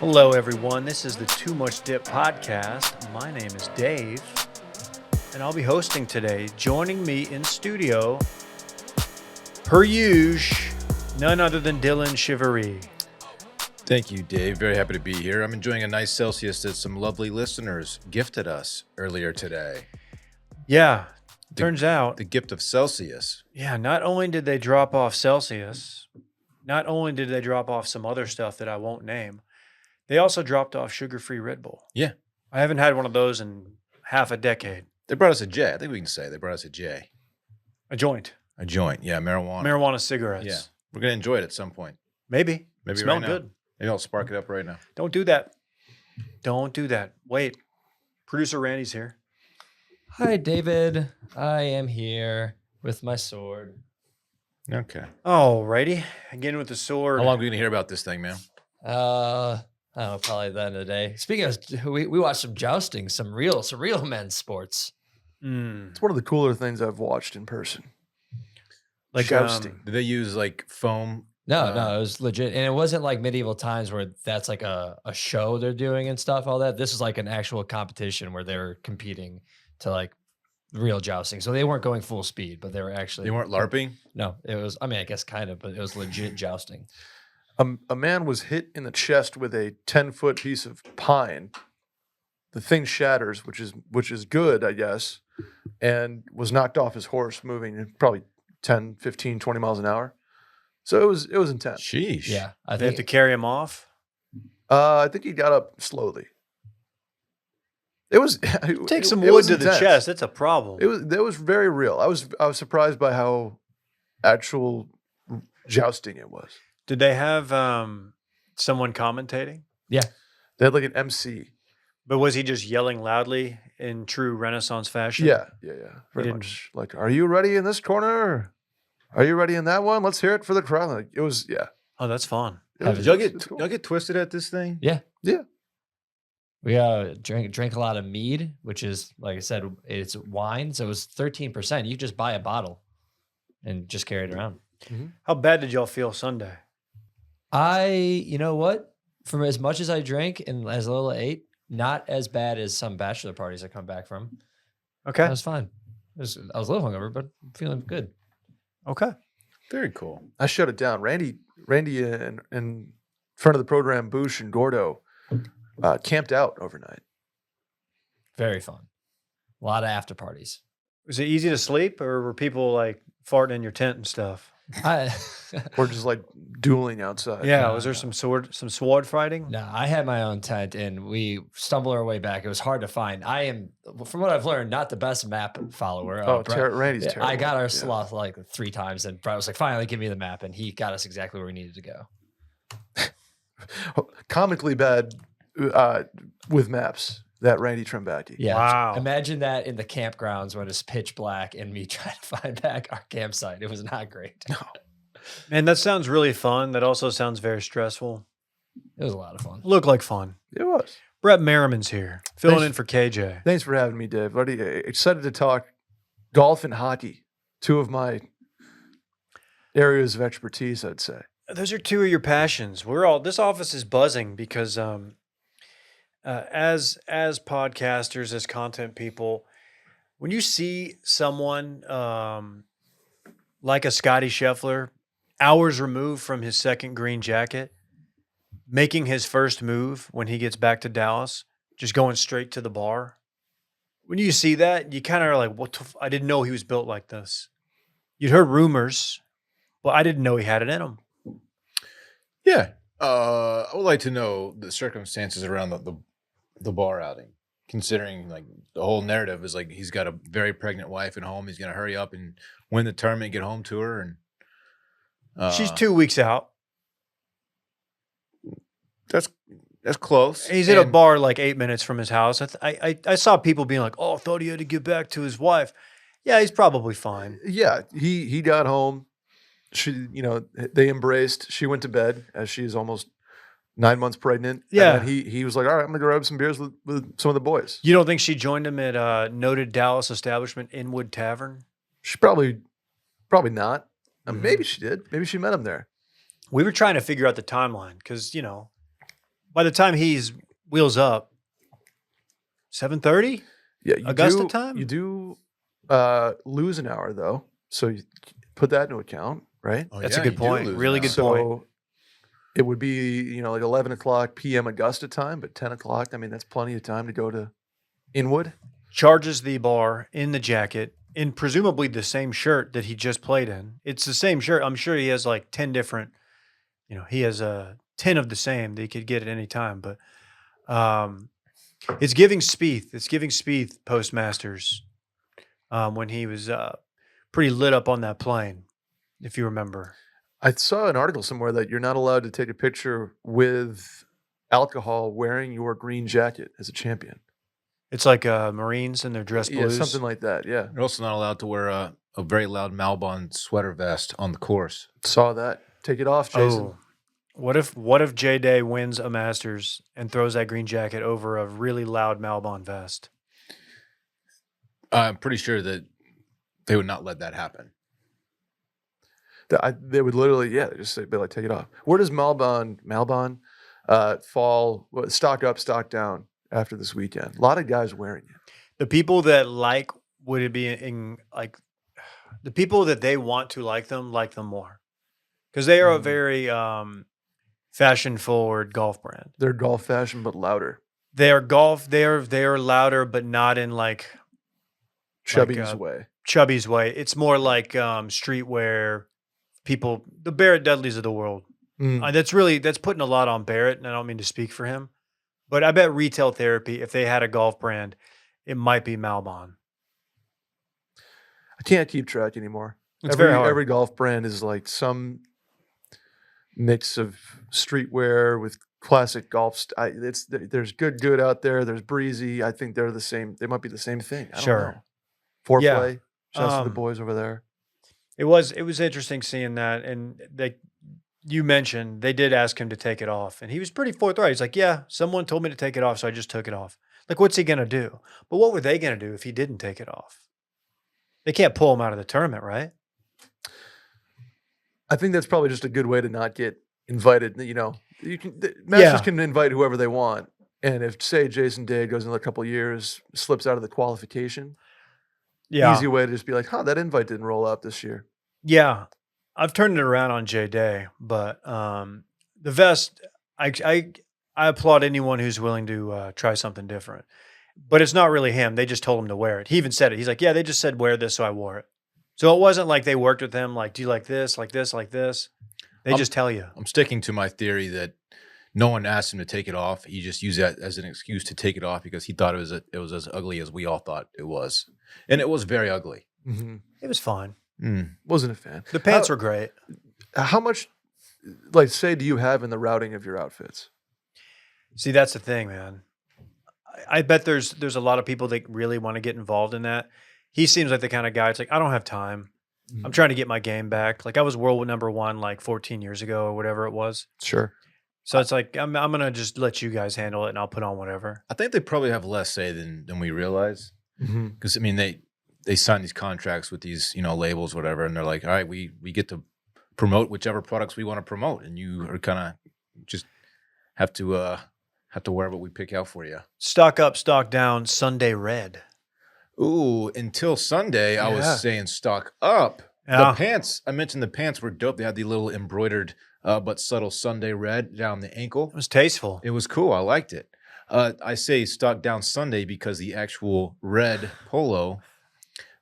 Hello, everyone. This is the Too Much Dip podcast. My name is Dave, and I'll be hosting today. Joining me in studio, per usual, none other than Dylan Chivery. Thank you, Dave. Very happy to be here. I'm enjoying a nice Celsius that some lovely listeners gifted us earlier today. Yeah, turns out. The gift of Celsius. Yeah, not only did they drop off Celsius, not only did they drop off some other stuff that I won't name, they also dropped off sugar-free Red Bull. Yeah. I haven't had one of those in half a decade. They brought us a J. I think we can say they brought us a J. A joint. A joint. Yeah, marijuana. Marijuana cigarettes. Yeah. We're going to enjoy it at some point. Maybe. Maybe Smell right now. good. Maybe I'll spark it up right now. Don't do that. Don't do that. Wait. Producer Randy's here. Hi, David. I am here with my sword. Okay. Alrighty. Again with the sword. How long are we going to hear about this thing, man? I don't know, probably the end of the day. Speaking of, we watched some jousting, some real men's sports. It's one of the cooler things I've watched in person. Like jousting. Did they use like foam? No, it was legit. And it wasn't like medieval times where that's like a show they're doing and stuff, all that. This is like an actual competition where they're competing to like real jousting. So they weren't going full speed, but they were actually. They weren't LARPing? No, it was, I mean, I guess kind of, but it was legit jousting. A man was hit in the chest with a 10-foot piece of pine. The thing shatters, which is good, I guess, and was knocked off his horse moving at probably 10, 15, 20 miles an hour. So it was intense. Sheesh. Yeah. I they have think to carry him off. I think he got up slowly. It was Take some it wood was to the intense. chest. That's a problem. That was very real. I was surprised by how actual jousting it was. Did they have someone commentating? They had like an MC. But was he just yelling loudly in true Renaissance fashion? Yeah. Very didn't- much like, are you ready in this corner? Are you ready in that one? Let's hear it for the crowd. Like, it was, yeah. Oh, that's fun. It Did y'all was cool. get twisted at this thing? Yeah. Yeah. We drank a lot of mead, which is, like I said, it's wine. So it was 13%. You just buy a bottle and just carry it around. How bad did y'all feel Sunday? You know what? From as much as I drank and as little as I ate, not as bad as some bachelor parties I come back from. Okay. That was fine. I was a little hungover, but I'm feeling good. Okay. Very cool. I shut it down. Randy in front of the program, Boosh and Gordo camped out overnight. Very fun. A lot of after parties. Was it easy to sleep, or were people like farting in your tent and stuff? We're just like dueling outside. Yeah. no, Was there no. some sword fighting? No, I had my own tent and we stumbled our way back. It was hard to find. I am, from what I've learned, not the best map follower. Randy's Yeah, terrible. I got our Yeah. sloth like 3 times, and Brett was like, "Finally, give me the map," and he got us exactly where we needed to go. Comically bad with maps. That Randy Trembacki. Yeah, Wow. Imagine that in the campgrounds when it's pitch black and me trying to find back our campsite. It was not great. Man, that sounds really fun. That also sounds very stressful. It was a lot of fun. Look like fun. It was. Brett Merriman's here, filling Thanks. in for KJ. Thanks for having me, Dave. Buddy, excited to talk golf and hockey. 2 of my areas of expertise, I'd say. Those are 2 of your passions. This office is buzzing because as podcasters, as content people, when you see someone like a Scottie Scheffler, hours removed from his second green jacket, making his first move when he gets back to Dallas, just going straight to the bar. When you see that, you kind of are like, I didn't know he was built like this. You'd heard rumors, but I didn't know he had it in him. Yeah. I would like to know the circumstances around the bar outing, considering like the whole narrative is like he's got a very pregnant wife at home. He's going to hurry up and win the tournament, get home to her. And She's 2 weeks out. That's close. He's at a bar like 8 minutes from his house. I saw people being like, "Oh, I thought he had to get back to his wife." Yeah, he's probably fine. Yeah, he got home. She, they embraced. She went to bed as she's almost 9 months pregnant. Yeah. And he was like, all right, I'm going to go grab some beers with some of the boys. You don't think she joined him at a noted Dallas establishment, Inwood Tavern? She probably not. Mhm. Maybe she did. Maybe she met him there. We were trying to figure out the timeline because, by the time he's wheels up, 7:30 Yeah, Augusta time. You do lose an hour though, so you put that into account, right? Oh, That's a yeah, good you do point. lose Really now. good point. So it would be like 11 o'clock p.m. Augusta time, but 10 o'clock. I mean, that's plenty of time to go to Inwood. Charges the bar in the jacket in presumably the same shirt that he just played in. It's the same shirt. I'm sure he has like 10 different. He has 10 of the same that he could get at any time. But it's giving Spieth. It's giving Spieth postmasters when he was pretty lit up on that plane, if you remember. I saw an article somewhere that you're not allowed to take a picture with alcohol wearing your green jacket as a champion. It's like Marines in their dress Yeah, blues. something like that. Yeah, You're also not allowed to wear a very loud Malbon sweater vest on the course. saw that. Take it off, Jason. Oh, what if J Day wins a Masters and throws that green jacket over a really loud Malbon vest? I'm pretty sure that they would not let that happen. They would literally, they just say, "Be like, take it off." Where does Malbon fall? Stock up, stock down after this weekend. A lot of guys wearing it. The people that would it be in like the people that they want to like them more because they are a very fashion forward golf brand. They're golf fashion, but louder. They are louder, but not in like Chubby's way. Chubby's way. It's more like streetwear. People, the Barrett Dudleys of the world. That's putting a lot on Barrett, and I don't mean to speak for him, but I bet Retail Therapy, if they had a golf brand, it might be Malbon. I can't keep track anymore. It's very hard. Every golf brand is like some mix of streetwear with classic golf. There's good out there. There's breezy. I think they're the same. They might be the same thing. I don't know. Foreplay. Yeah. Shouts to the boys over there. It was interesting seeing that, and you mentioned they did ask him to take it off, and he was pretty forthright. He's like, "Yeah, someone told me to take it off, so I just took it off." Like, what's he gonna do? But what were they gonna do if he didn't take it off? They can't pull him out of the tournament, right? I think that's probably just a good way to not get invited. Masters can invite whoever they want, and if say Jason Day goes another couple of years, slips out of the qualification. Yeah. Easy way to just be like, that invite didn't roll up this year. Yeah. I've turned it around on J Day, but the vest, I applaud anyone who's willing to try something different. But it's not really him. They just told him to wear it. He even said it. He's like, yeah, they just said wear this, so I wore it. So it wasn't like they worked with him like, do you like this, like this, like this? They just tell you. I'm sticking to my theory that no one asked him to take it off. He just used that as an excuse to take it off because he thought it was as ugly as we all thought it was. And it was very ugly. Mm-hmm. It was fine. Wasn't a fan. The pants were great. How much, say, do you have in the routing of your outfits? See, that's the thing, man. I bet there's a lot of people that really want to get involved in that. He seems like the kind of guy. It's like, I don't have time. I'm trying to get my game back. Like I was world number 1 like 14 years ago or whatever it was. Sure. So it's like I'm gonna just let you guys handle it, and I'll put on whatever. I think they probably have less say than we realize. Because I mean, they sign these contracts with these labels, whatever, and they're like, all right, we get to promote whichever products we want to promote, and you are kind of just have to wear what we pick out for you. Stock up, stock down. Sunday red. Ooh, until Sunday, I was saying stock up. Yeah. The pants, I mentioned the pants were dope. They had the little embroidered but subtle Sunday red down the ankle. It was tasteful. It was cool. I liked it. I say stock down Sunday because the actual red polo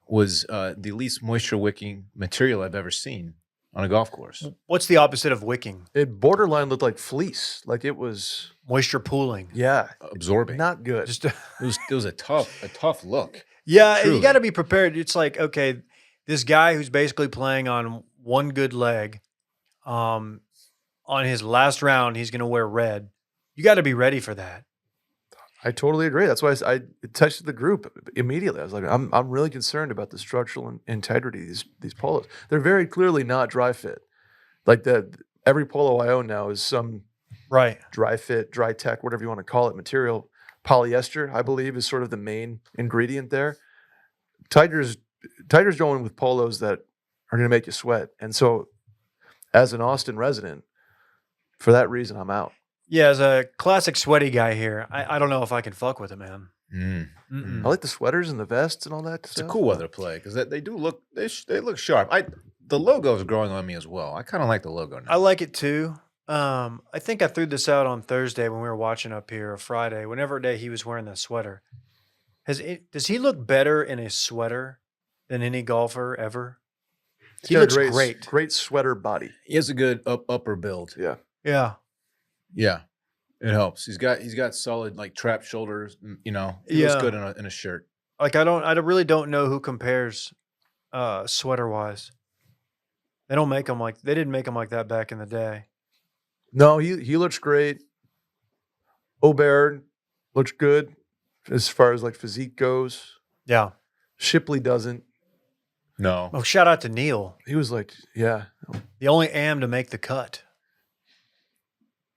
was the least moisture wicking material I've ever seen on a golf course. What's the opposite of wicking? It borderline looked like fleece. Like it was Moisture pooling. Yeah. Absorbing. Not good. Just It was a tough look. yeah, Truly. you got to be prepared. It's like, okay, this guy who's basically playing on one good leg, on his last round, he's going to wear red. You got to be ready for that. I totally agree. That's why I texted the group immediately. I was like, I'm really concerned about the structural integrity of these polos. They're very clearly not dry fit. Like every polo I own now is some Right. dry fit, dry tech, whatever you want to call it, material. Polyester, I believe, is sort of the main ingredient there. Tiger's going with polos that are going to make you sweat. And so as an Austin resident, for that reason, I'm out. Yeah, as a classic sweaty guy here, I don't know if I can fuck with it, man. Mm. Mm-mm. I like the sweaters and the vests and all that It's stuff. a cool weather play because they do look they look sharp. The logo is growing on me as well. I kind of like the logo now. I like it too. I think I threw this out on Thursday when we were watching up here, or Friday, whenever day he was wearing that sweater. Does he look better in a sweater than any golfer ever? He's He got looks a great. great sweater body. He has a good upper build. Yeah. Yeah. Yeah, it helps. He's got solid like trap shoulders. You know, he looks Yeah. good in a shirt. Like I really don't know who compares sweater wise. They didn't make them like that back in the day. No, he looks great. Aubert looks good as far as like physique goes. Yeah. Shipley doesn't. No, Oh, shout out to Neil, He was like, yeah, the only am to make the cut.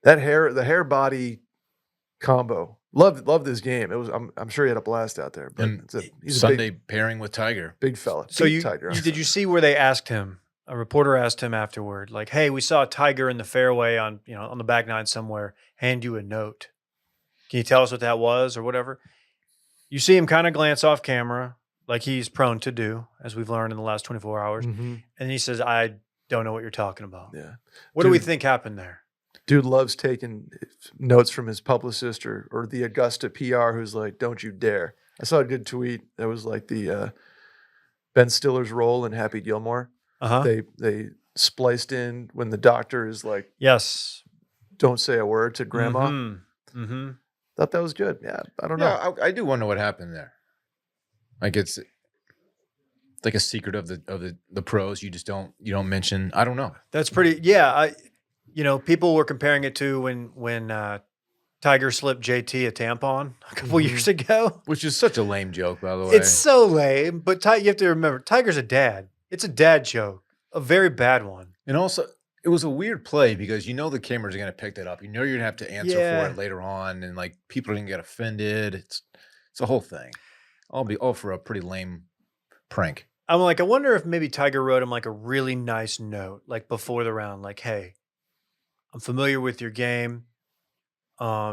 the hair body combo. Loved this game. It was. I'm sure he had a blast out there. But and he's a Sunday pairing with Tiger. big fella. So Big Tiger. did you see where they asked him? A reporter asked him afterward, like, "Hey, we saw Tiger in the fairway on the back nine somewhere. Hand you a note. Can you tell us what that was or whatever?" You see him kind of glance off camera, like he's prone to do, as we've learned in the last 24 hours, Mhm. and he says, "I don't know what you're talking about." Yeah. What do we Dude. think happened there? Dude loves taking notes from his publicist or the Augusta PR who's like, don't you dare. I saw a good tweet that was like the Ben Stiller's role in Happy Gilmore. Uh huh. They spliced in when the doctor is like, Yes. don't say a word to grandma. Mm-hmm. Thought that was good. Yeah, I don't know. Yeah, I do wonder what happened there. Like it's like a secret of the pros. You just don't mention. I don't know. That's pretty. Yeah. People were comparing it to when Tiger slipped JT a tampon a couple Mhm. years ago. Which is such a lame joke, by the way. It's so lame, but you have to remember, Tiger's a dad. It's a dad joke, a very bad one. And also, it was a weird play because the cameras are going to pick that up. You're going to have to answer Yeah. for it later on, and like people are going to get offended. It's a whole thing. I'll be all for a pretty lame prank. I'm like, I wonder if maybe Tiger wrote him like a really nice note, like before the round, like, "Hey, I'm familiar with your game.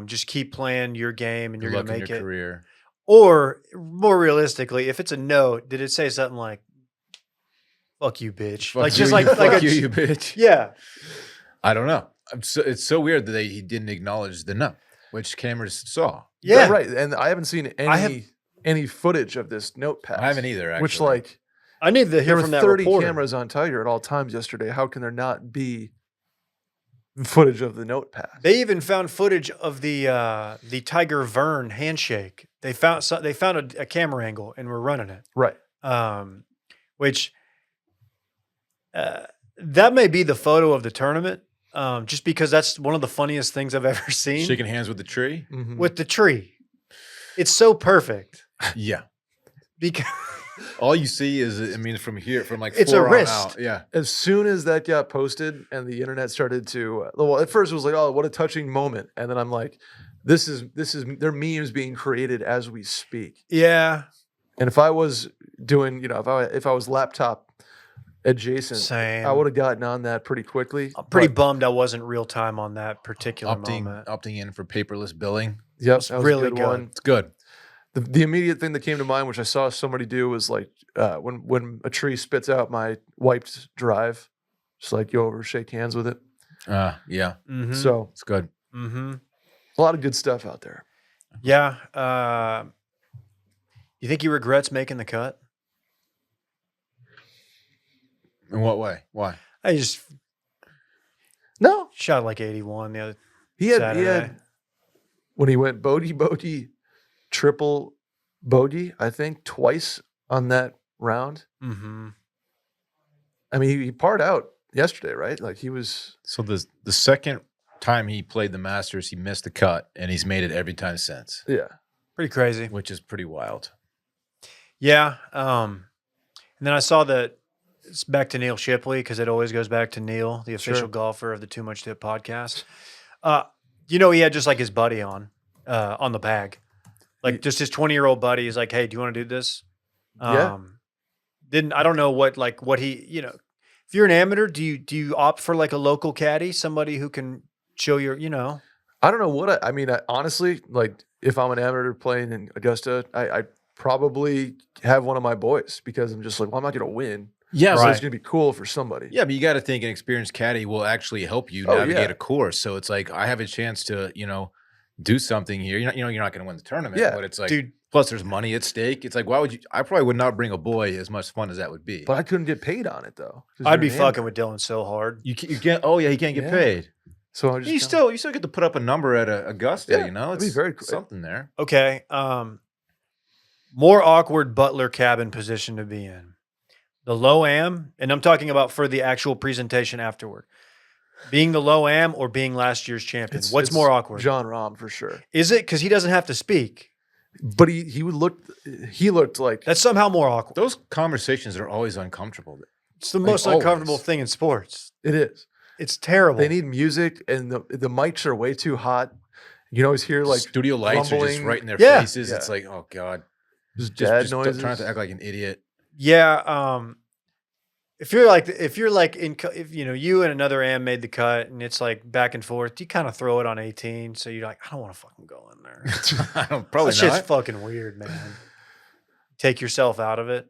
Just keep playing your game, and Good you're luck gonna in make your it." career. Or more realistically, if it's a note, did it say something like, "Fuck you, bitch"? Fuck Like you, just like fuck like a you bitch. yeah. I don't know. It's so weird that he didn't acknowledge the no, which cameras saw. Yeah. Right. And I haven't seen any footage of this note pass. I haven't either. Actually, Which like I need to there hear were from that 30 reporter. cameras on Tiger at all times yesterday. How can there not be footage of the note pass? They even found footage of the Tiger Verne handshake. They found a camera angle and were running it. Right. Which that may be the photo of the tournament. Just because that's one of the funniest things I've ever seen shaking hands with the tree. Mhm. with the tree. It's so perfect Yeah. because All you see is, from here, from like It's a 4 on wrist. out. Yeah. As soon as that got posted and the internet started to, well, at first it was like, oh, what a touching moment. And then I'm like, this is there are memes being created as we speak. yeah, And if I was doing, if I was laptop adjacent, same. I would have gotten on that pretty quickly. I'm pretty But, bummed I wasn't real time on that particular moment. Opting in for paperless billing. yep, It's that was really a good good. one. It's good. The immediate thing that came to mind, which I saw somebody do, was like when a tree spits out my wiped drive, just like go over, shake hands with it. Yeah. Mm-hmm. So It's good. mm-hmm. a lot of good stuff out there. Yeah. You think he regrets making the cut? In what way? Why? I just No, shot like 81 the other he had Saturday. when he went bogey, triple bogey, I think twice on that round. Mm-hmm. I mean, he parred out yesterday, right? Like he was. So the second time he played the Masters, he missed the cut, and he's made it every time since, Yeah. Pretty crazy. which is pretty wild. Yeah. And then I saw that it's back to Neil Shipley because it always goes back to Neil, the official Sure. golfer of the Too Much Tip podcast. He had just like his buddy on the bag, like just his 20-year-old buddy. He's like, "Hey, do you want to do this?" Yeah. I don't know what he, if you're an amateur, do you opt for like a local caddy, somebody who can show your, I don't know what I mean. Honestly, like if I'm an amateur playing in Augusta, I probably have one of my boys because I'm just like, well, I'm not going to win. Yeah, So Right. it's going to be cool for somebody. Yeah, but you got to think an experienced caddy will actually help you Oh, navigate yeah. a course. So it's like I have a chance to, do something here. You're not going to win the tournament, Yeah, but it's like, dude. plus there's money at stake. It's like, why would you? I probably would not bring a boy as much fun as that would be. But I couldn't get paid on it though. 'cause I'd you're be an fucking amateur. with Dylan so hard. You can't. Oh yeah, he can't get Yeah. paid. So I just You kinda- still get to put up a number at Augusta. Yeah, It's that'd be very cool. something there. Okay. More awkward butler cabin position to be in. The low am, and I'm talking about for the actual presentation afterward. Being the low am or being last year's champion. What's it's more awkward? John Rahm for sure. Is it because he doesn't have to speak? But he looked like That's somehow more awkward. Those conversations are always uncomfortable. It's the like most uncomfortable always. thing in sports. it is. It's terrible. They need music and the mics are way too hot. You can always hear like Studio lights are just rumbling. right in their Yeah. faces. It's Yeah. like, oh god, just just, dad just noises. trying to act like an idiot. Yeah. If you're like if you and another am made the cut and it's like back and forth, you kind of throw it on 18. So you're like, I don't want to fucking go in there. I don't probably That shit's not. fucking weird, man. Take yourself out of it.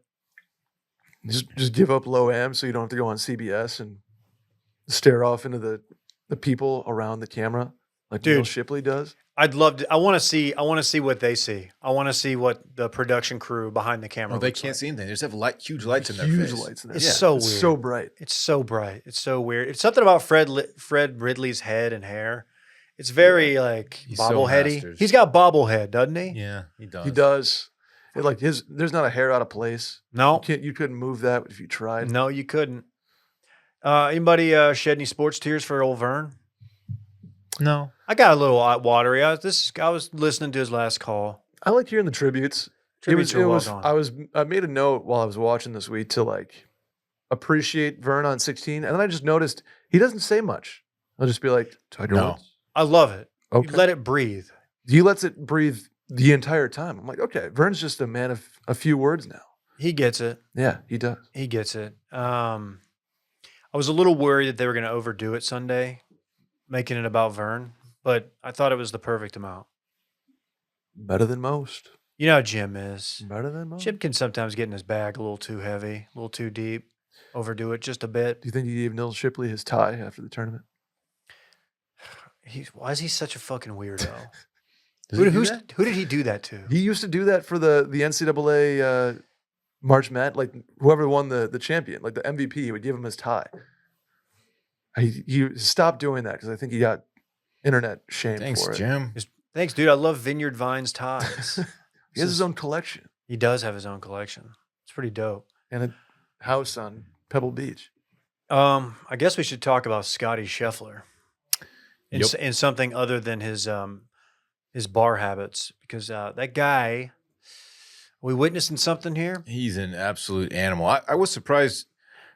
Just give up low am so you don't have to go on CBS and stare off into the people around the camera like Neil Dude. Shipley does. I'd love to. I want to see what they see. I want to see what the production crew behind the camera. Oh, they looks can't like. see anything. They just have huge lights in their Huge face. lights in there. It's Yeah, so it's weird. so bright. It's so bright. It's so weird. It's something about Fred Ridley's head and hair. It's very like He's so bobbleheady. masters. He's got bobblehead, doesn't he? Yeah, he does. He does. There's not a hair out of place. No, You couldn't move that if you tried. no, you couldn't. Anybody shed any sports tears for old Verne? No. I got a little watery. I was listening to his last call. I like hearing the tributes. Tributes are well done. I made a note while I was watching this week to like appreciate Verne on 16, and then I just noticed he doesn't say much. I'll just be like, Tiger No. Woods. I love it. Okay. You let it breathe. He lets it breathe the entire time. I'm like, okay, Verne's just a man of a few words now. He gets it. Yeah, he does. He gets it. I was a little worried that they were going to overdo it Sunday, making it about Verne, but I thought it was the perfect amount. Better than most. You know how Jim is. Better than most. Jim can sometimes get in his bag a little too heavy, a little too deep, overdo it just a bit. Do you think he gave Neil Shipley his tie after the tournament? Why is he such a fucking weirdo? Does he do Who that? did he do that to? He used to do that for the NCAA March Madness, like whoever won the champion, like the MVP, he would give him his tie. He stopped doing that because I think he got internet shamed Thanks, for it. Jim. Thanks, dude. I love Vineyard Vines ties. He has his own collection He does have his own collection. It's pretty dope. and a house on Pebble Beach. I guess we should talk about Scottie Scheffler in, Yep. in something other than his bar habits, because that guy. Are we witnessing something here? He's an absolute animal. I was surprised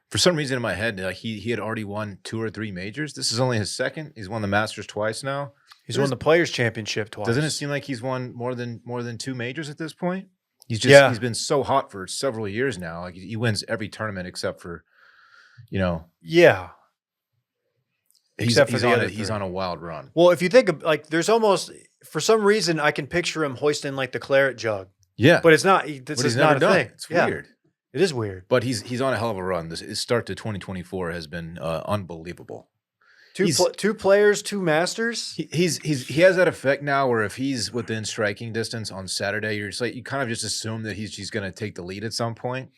for some reason in my head. Like he had already won 2 or 3 majors. This is only his second. He's won the Masters twice now. He's won the Players Championship twice. Doesn't it seem like he's won more than 2 majors at this point? He's Yeah. been so hot for several years now. Like he wins every tournament except for, Yeah. Except for he's the on other he's three. on a wild run. Well, if you think of there's almost for some reason I can picture him hoisting like the claret jug, Yeah, but it's not. This but is he's not never a done. thing. It's Yeah, weird. It is weird. But he's on a hell of a run. His start to 2024 has been unbelievable. He's- Two players, 2 Masters. He has that effect now where if he's within striking distance on Saturday, you're just like you kind of just assume that he's going to take the lead at some point,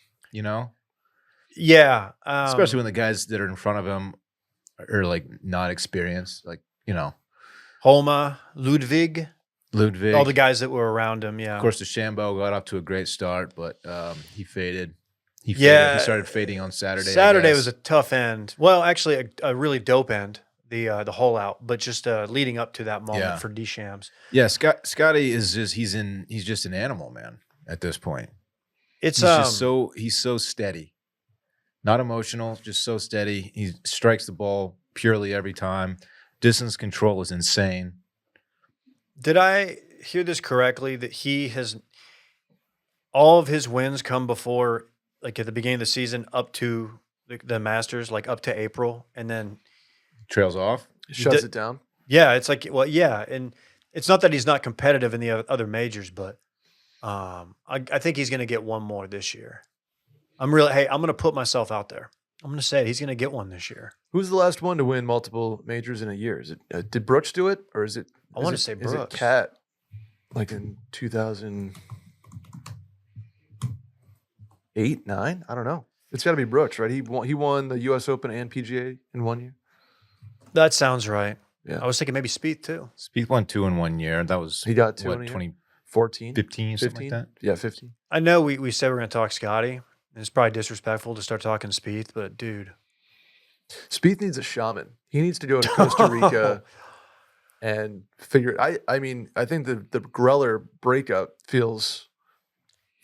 Yeah, especially when the guys that are in front of him are like not experienced, like Homa, Ludwig, Ludwig. all the guys that were around him. Yeah, Of course, DeChambeau got off to a great start, but he faded. He started fading on Saturday. I Saturday guess. was a tough end. Well, actually, a really dope end. The hole out, but just leading up to that moment Yeah. for Deschamps. Yeah. Scottie is just he's just an animal, man. At this point, It's he's so steady, not emotional, just so steady. He strikes the ball purely every time. Distance control is insane. Did I hear this correctly? That he has all of his wins come before, like at the beginning of the season, up to the Masters, like up to April, and then Trails off. Shuts did- it down. Yeah, it's like, well, yeah, and it's not that he's not competitive in the other majors, but I think he's going to get one more this year. I'm going to put myself out there. I'm going to say it. He's going to get one this year. Who's the last one to win multiple majors in a year? Is it did Brooks do it, or is it? I want to say Is it Brooks. Cat? Like in 2008, 9? I don't know. It's got to be Brooks, right? He won the U.S. Open and PGA in 1 year. That sounds right. Yeah. I was thinking maybe Spieth too. Spieth won 2 in 1 year. That was He got 2 what, in a year? 2015, 14, something like that. Yeah, 15. I know we said we're going to talk Scottie. And it's probably disrespectful to start talking Spieth, but dude, Spieth needs a shaman. He needs to go to Costa Rica and figure it. I mean, I think the Greller breakup feels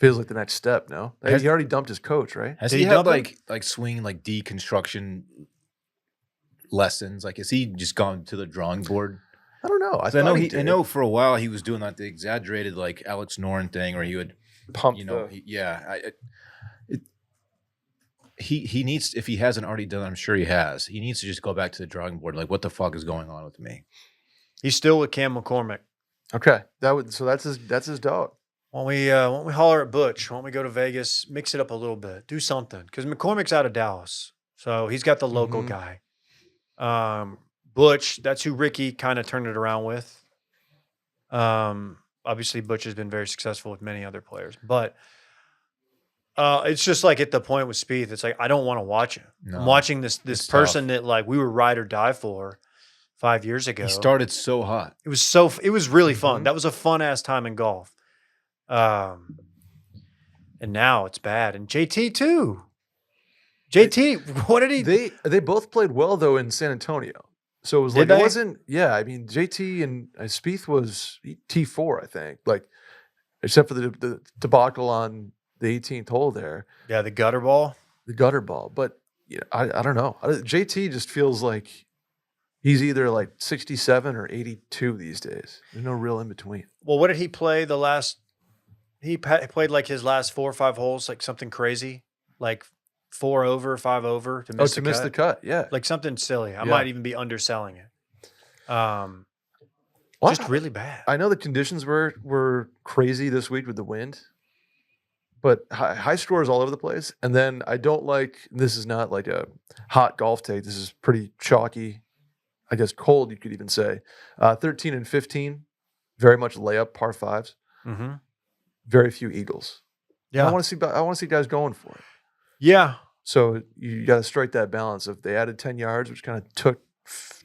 like the next step. No, he already dumped his coach, right? Has Did he he had dump him? like swing like deconstruction lessons? Like, has he just gone to the drawing board? I don't know. I 'Cause I know thought he I did. know for a while he was doing like the exaggerated like Alex Noren thing, where he would Pump. he needs, if he hasn't already done, I'm sure he has. He needs to just go back to the drawing board. Like, what the fuck is going on with me? he's still with Cam McCormick. Okay, so that's his dog. Why don't we holler at Butch? Why don't we go to Vegas, mix it up a little bit, do something? Because McCormick's out of Dallas, so he's got the local Mhm. guy. Butch, that's who Ricky kind of turned it around with. Obviously, Butch has been very successful with many other players, but it's just like at the point with Spieth, it's like I don't want to watch him. No, I'm watching this it's person tough. that like we were ride or die for 5 years ago. He started so hot. It was really fun. Mhm. That was a fun ass time in golf. And now it's bad. And JT too. JT, what did he? They both played well though in San Antonio. So it was Did like they? it wasn't. Yeah, I mean JT and Spieth was T4, I think. Like except for the debacle on the 18th hole there, Yeah, the gutter ball. the gutter ball. But yeah, I don't know. JT just feels like he's either like 67 or 82 these days. There's no real in between. Well, what did he play the last? He played like his last 4 or 5 holes, like something crazy, like 4 over, 5 over to miss To the miss cut. the cut, yeah. Like something silly. I Yeah. might even be underselling it. Well, Just really bad. I know the conditions were crazy this week with the wind, but high scores all over the place. And then I don't like, this is not like a hot golf take. This is pretty chalky, I guess cold, you could even say. 13 and 15, very much layup par fives. Mm-hmm. Very few eagles. Yeah. I want to see guys going for it. Yeah. So you got to strike that balance. If they added 10 yards, which kind of took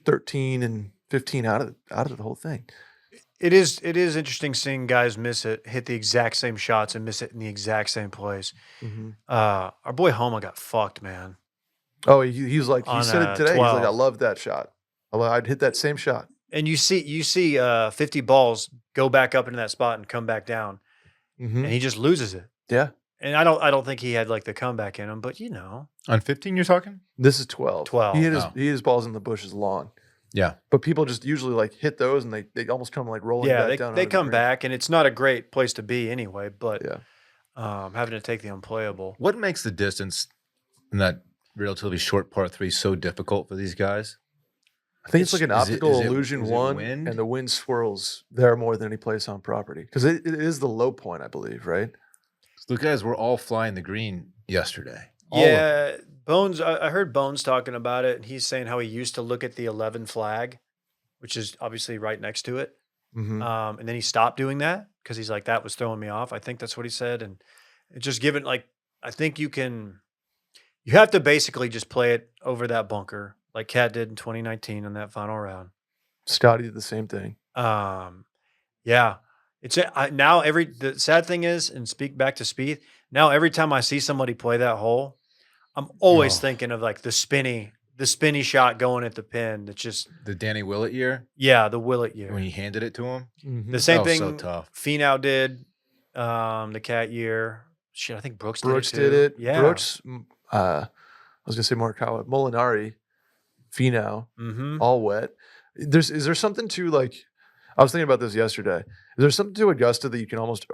13 and 15 out of the whole thing. It is interesting seeing guys hit the exact same shots and miss it in the exact same place. Mm-hmm. Our boy Homa got fucked, man. Oh, he's like, he On, said it today. He's like, 12. I love that shot. I'd hit that same shot. And you see 50 balls go back up into that spot and come back down, Mm-hmm. and he just loses it. Yeah. And I don't think he had like the comeback in him, but you know, On 15, you're talking? This is 12. 12. He hit Oh. his balls in the bushes long. Yeah. But people just usually like hit those and they almost come like rolling yeah, back down. they onto the come green. back, and it's not a great place to be anyway. But Yeah. having to take the unplayable. What makes the distance in that relatively short par 3 so difficult for these guys? I think it's like an Is it- optical is it- illusion is it one, wind? and the wind swirls there more than any place on property because it is the low point, I believe, right? The guys were all flying the green yesterday. All of them. Yeah, Bones. I heard Bones talking about it, and he's saying how he used to look at the 11 flag, which is obviously right next to it. Mm-hmm. And then he stopped doing that because he's like, that was throwing me off. I think that's what he said. And it just given like, I think you have to basically just play it over that bunker like Cat did in 2019 in that final round. Scottie did the same thing. Yeah, it's now the sad thing is, and speak back to Spieth. Now every time I see somebody play that hole, I'm always Oh. thinking of like the spinny shot going at the pin. That's just The Danny Willett year, the Willett year. when he handed it to him. Mm-hmm. The same That was thing so tough. Finau did the Cat year. Shit, I think Brooks Brooks did it. did it. Too. Yeah. Brooks. I was gonna say Morikawa, Molinari, Finau, Mm-hmm. all wet. Is there something to like? I was thinking about this yesterday. Is there something to Augusta that you can almost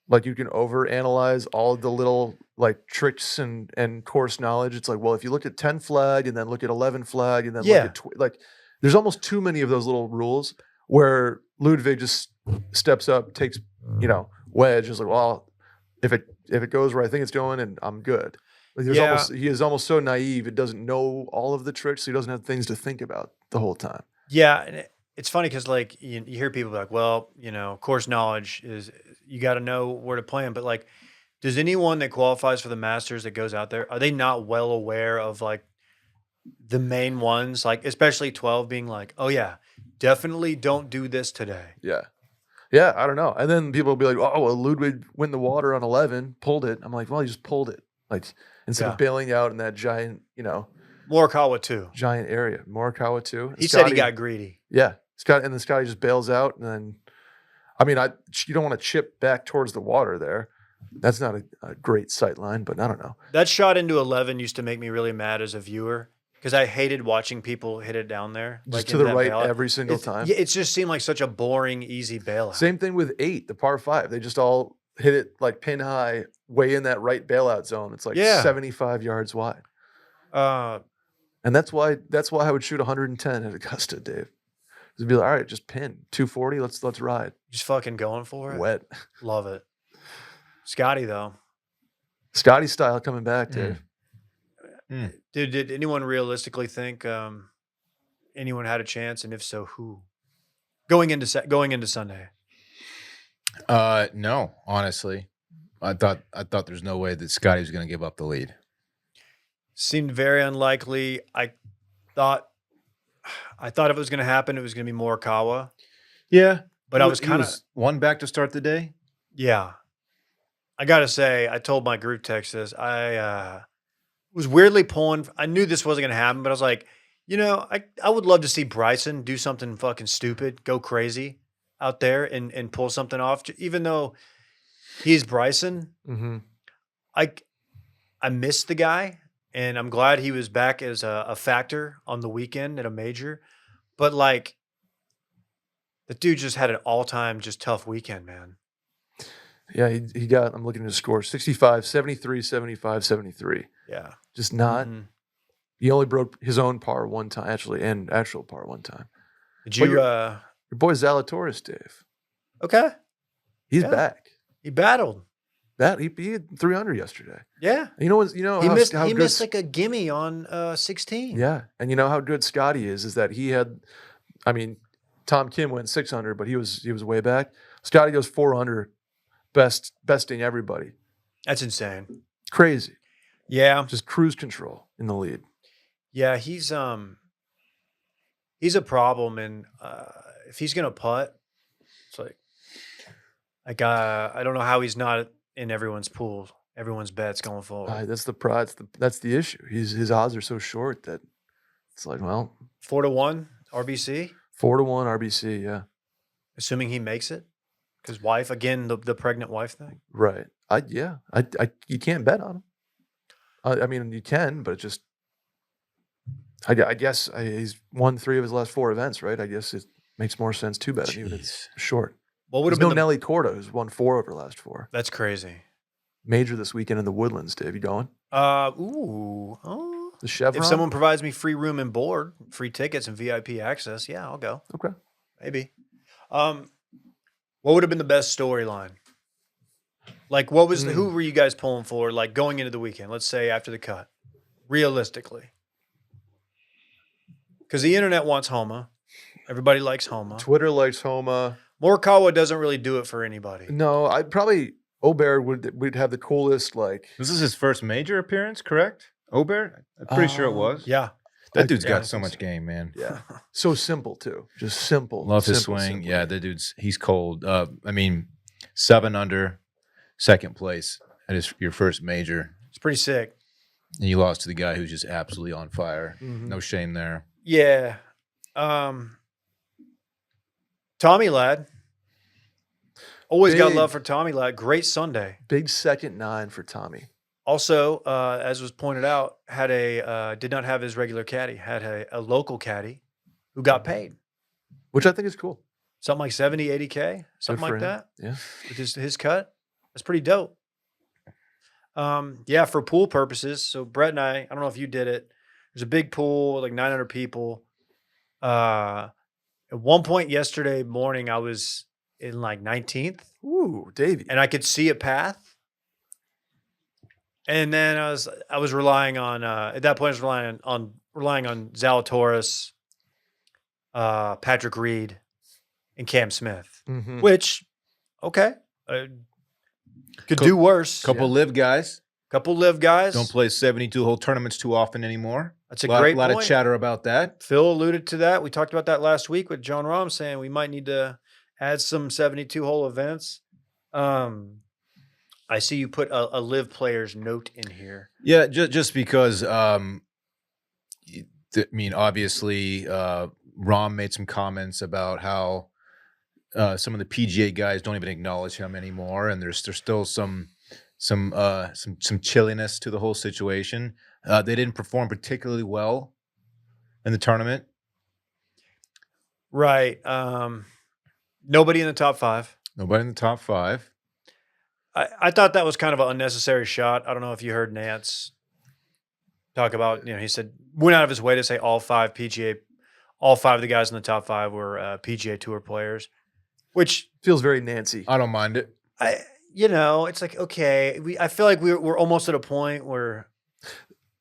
overanalyze all of the little like tricks and course knowledge? It's like, well, if you look at 10 flag and then look at 11 flag and then Yeah. look at There's almost too many of those little rules where Ludwig just steps up, takes, wedge, is like, well, if it goes where I think it's going, and I'm good. Like he is almost so naive. It doesn't know all of the tricks, so he doesn't have things to think about the whole time. Yeah, and it's funny because like you hear people be like, well, course knowledge is you got to know where to play them. But like, does anyone that qualifies for the Masters that goes out there, are they not well aware of like the main ones, like especially 12 being like, oh yeah, definitely don't do this today. Yeah. Yeah, I don't know. And then people will be like, oh, well, Ludwig went in the water on 11, pulled it. I'm like, well, he just pulled it. Like, instead of bailing out in that giant, Morikawa too. giant area. Morikawa too. And He said he got greedy. Yeah. And then Scottie just bails out. And then, you don't want to chip back towards the water there. That's not a great sight line, but I don't know. That shot into 11 used to make me really mad as a viewer because I hated watching people hit it down there. Just to the right every single time. Yeah, it just seemed like such a boring, easy bailout. Same thing with 8, the par 5. They just all hit it like pin high, way in that right bailout zone. It's like 75 yards wide. And that's why I would shoot 110 at Augusta, Dave. It'd be like, all right, just pin 240. Let's ride. Just fucking going for it. Wet. Love it. Scottie though. Scottie style coming back, Dave. Did anyone realistically think anyone had a chance, and if so, who? Going into Sunday. No, honestly, I thought there's no way that Scottie was going to give up the lead. Seemed very unlikely. I thought if it was going to happen, it was going to be Morikawa. Yeah, but I was kind of one back to start the day. Yeah, I gotta say, I told my group text this. I was weirdly pulling. I knew this wasn't going to happen, but I was like, I would love to see Bryson do something fucking stupid, go crazy out there and pull something off. Even though he's Bryson, I missed the guy, and I'm glad he was back as a factor on the weekend at a major. But like, the dude just had an all-time just tough weekend, man. Yeah, he got, I'm looking at his score, 65, 73, 75, 73. Yeah. Just not. He only broke his own par one time, actual par one time. Did you? Your boy Zalatoris, Dave. Okay. He's back. He battled. He had 300 yesterday. Yeah. He missed like a gimme on 16. Yeah, and you know how good Scottie is that he had. Tom Kim went 600, but he was way back. Scottie goes 400, besting everybody. That's insane. Crazy. Yeah. Just cruise control in the lead. Yeah, he's a problem, and if he's gonna putt, it's like I don't know how he's not in everyone's pool, everyone's bets going forward. That's the pride. That's the issue. His odds are so short that it's like, well, 4-1 RBC. 4-1 RBC. Yeah, assuming he makes it, because wife again, the pregnant wife thing. Right. You can't bet on him. You can, but just. I guess he's won 3 of his last 4 events, right? I guess it makes more sense to bet him, even if it's short. What would have been Nelly Corda, who's won 4 of her last 4. That's crazy. Major this weekend in the Woodlands, Dave. You going? The Chevron? If someone provides me free room and board, free tickets and VIP access, yeah, I'll go. Okay. Maybe. What would have been the best storyline? Like, what was who were you guys pulling for? Like going into the weekend, let's say after the cut, realistically. Because the internet wants Homa. Everybody likes Homa. Twitter likes Homa. Morikawa doesn't really do it for anybody. No, I'd probably Aubert would have the coolest like. This is his first major appearance, correct? Aubert? I'm pretty sure it was. Yeah. That dude's got so much game, man. Yeah. So simple too. Just simple. Love his swing. Simple. Yeah, he's cold. 7 under, second place at your first major. It's pretty sick. And you lost to the guy who's just absolutely on fire. No shame there. Yeah. Tommy Ladd. Always got love for Tommy Ladd. Great Sunday. Big second 9 for Tommy. Also, as was pointed out, did not have his regular caddy. Had a local caddy who got paid. Which I think is cool. Something like 70, 80K. Something like that. Yeah. With his cut. That's pretty dope. Yeah, for pool purposes. So Brett and I don't know if you did it. There's a big pool, like 900 people. At one point yesterday morning, I was in like 19th, Ooh, Davey. and I could see a path. And then I was relying on at that point I was relying on Zalatoris, Patrick Reed, and Cam Smith, Mhm. which okay, could Cou- do worse. Couple live guys Couple live guys. don't play 72-hole tournaments too often anymore. That's a lot, great lot point. of chatter about that. Phil alluded to that. We talked about that last week with John Rahm saying we might need to add some 72-hole events. I see you put a live players note in here. Yeah, just because obviously Rom made some comments about how some of the PGA guys don't even acknowledge him anymore, and there's still some chilliness to the whole situation. They didn't perform particularly well in the tournament. Right. Nobody in the top five. Nobody in the top five. I thought that was kind of an unnecessary shot. I don't know if you heard Nance talk about, he said, went out of his way to say all five of the guys in the top five were PGA Tour players, which Feels very Nancy. I don't mind it. it's like, okay, I feel like we're almost at a point where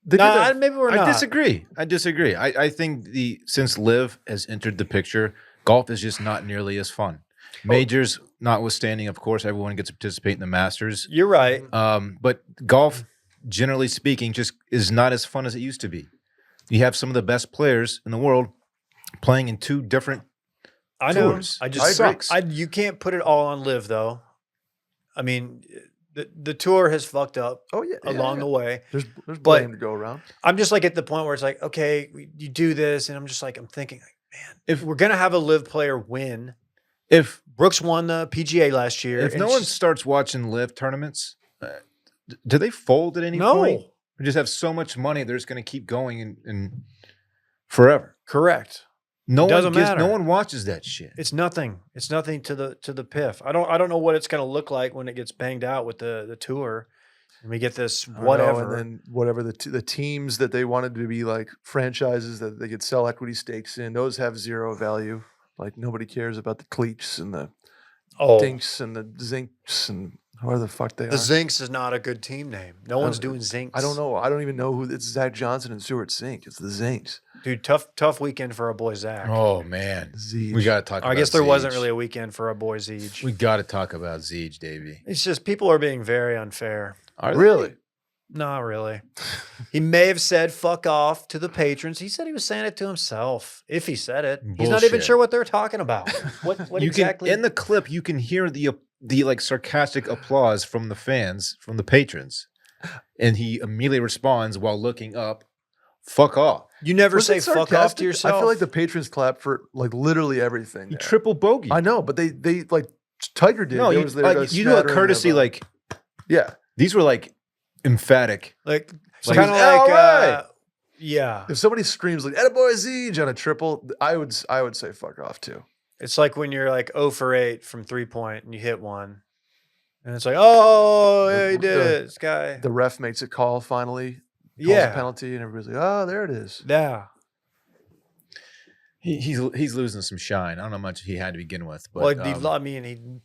They did a- maybe we're not. I disagree. I think since Liv has entered the picture, golf is just not nearly as fun. Majors notwithstanding, of course, everyone gets to participate in the Masters. You're right. But golf, generally speaking, just is not as fun as it used to be. You have some of the best players in the world playing in two different I know. tours. I It just sucks. you can't put it all on Liv though. I mean, the tour has fucked up Oh yeah. along the way. There's But- blame to go around. I'm just like at the point where it's like, okay, you do this, and I'm thinking, like, man, If- we're gonna have a Liv player win. If Brooks won the PGA last year. if and no it's one just- starts watching live tournaments, do they fold at any no, point? Or just have so much money they're just going to keep going and forever. correct. No Doesn't one matter. No one watches that shit. It's nothing. It's nothing to the PIF. I don't know what it's gonna look like when it gets banged out with the tour, and we get this I know, whatever. and then whatever the teams that they wanted to be like franchises that they could sell equity stakes in, those have zero value. Like nobody cares about the cleats and the dinks and the zinks and whatever the fuck they The are. Zinks is not a good team name. No one's doing Zinks. I don't know. I don't even know who it's. Zach Johnson and Stuart Zink. It's the Zinks. Dude. Tough weekend for our boy Zach. Oh man, Zeech. we got to talk. I about guess there wasn't Zeech. really a weekend for our boy Zeech. We got to talk about Zeech, Davey. It's just people are being very unfair. Are they? Really? Not really. He may have said "fuck off" to the patrons. He said he was saying it to himself. If he said it, he's not even Bullshit. sure what they're talking about. What You exactly? can in the clip you can hear the like sarcastic applause from the fans, from the patrons, and he immediately responds while looking up, "Fuck off." you never Was say it "fuck off" sarcastic? to yourself. I feel like the patrons clap for like literally everything. You there. triple bogey. I know, but they like Tiger did. No, There you, was there a you do a smattering courtesy of, like yeah. these were like emphatic. like Like, kind of "All like right." yeah. If somebody screams like "Attaboy Zeech" on a triple, I would say fuck off too. It's like when you're like 0 for 8 from 3-point and you hit one, and it's like, oh, yeah, he did it, this guy. The ref makes a call finally, calls a Yeah, penalty, and everybody's like, oh, there it is. yeah. He's losing some shine. I don't know how much he had to begin with, but Well, he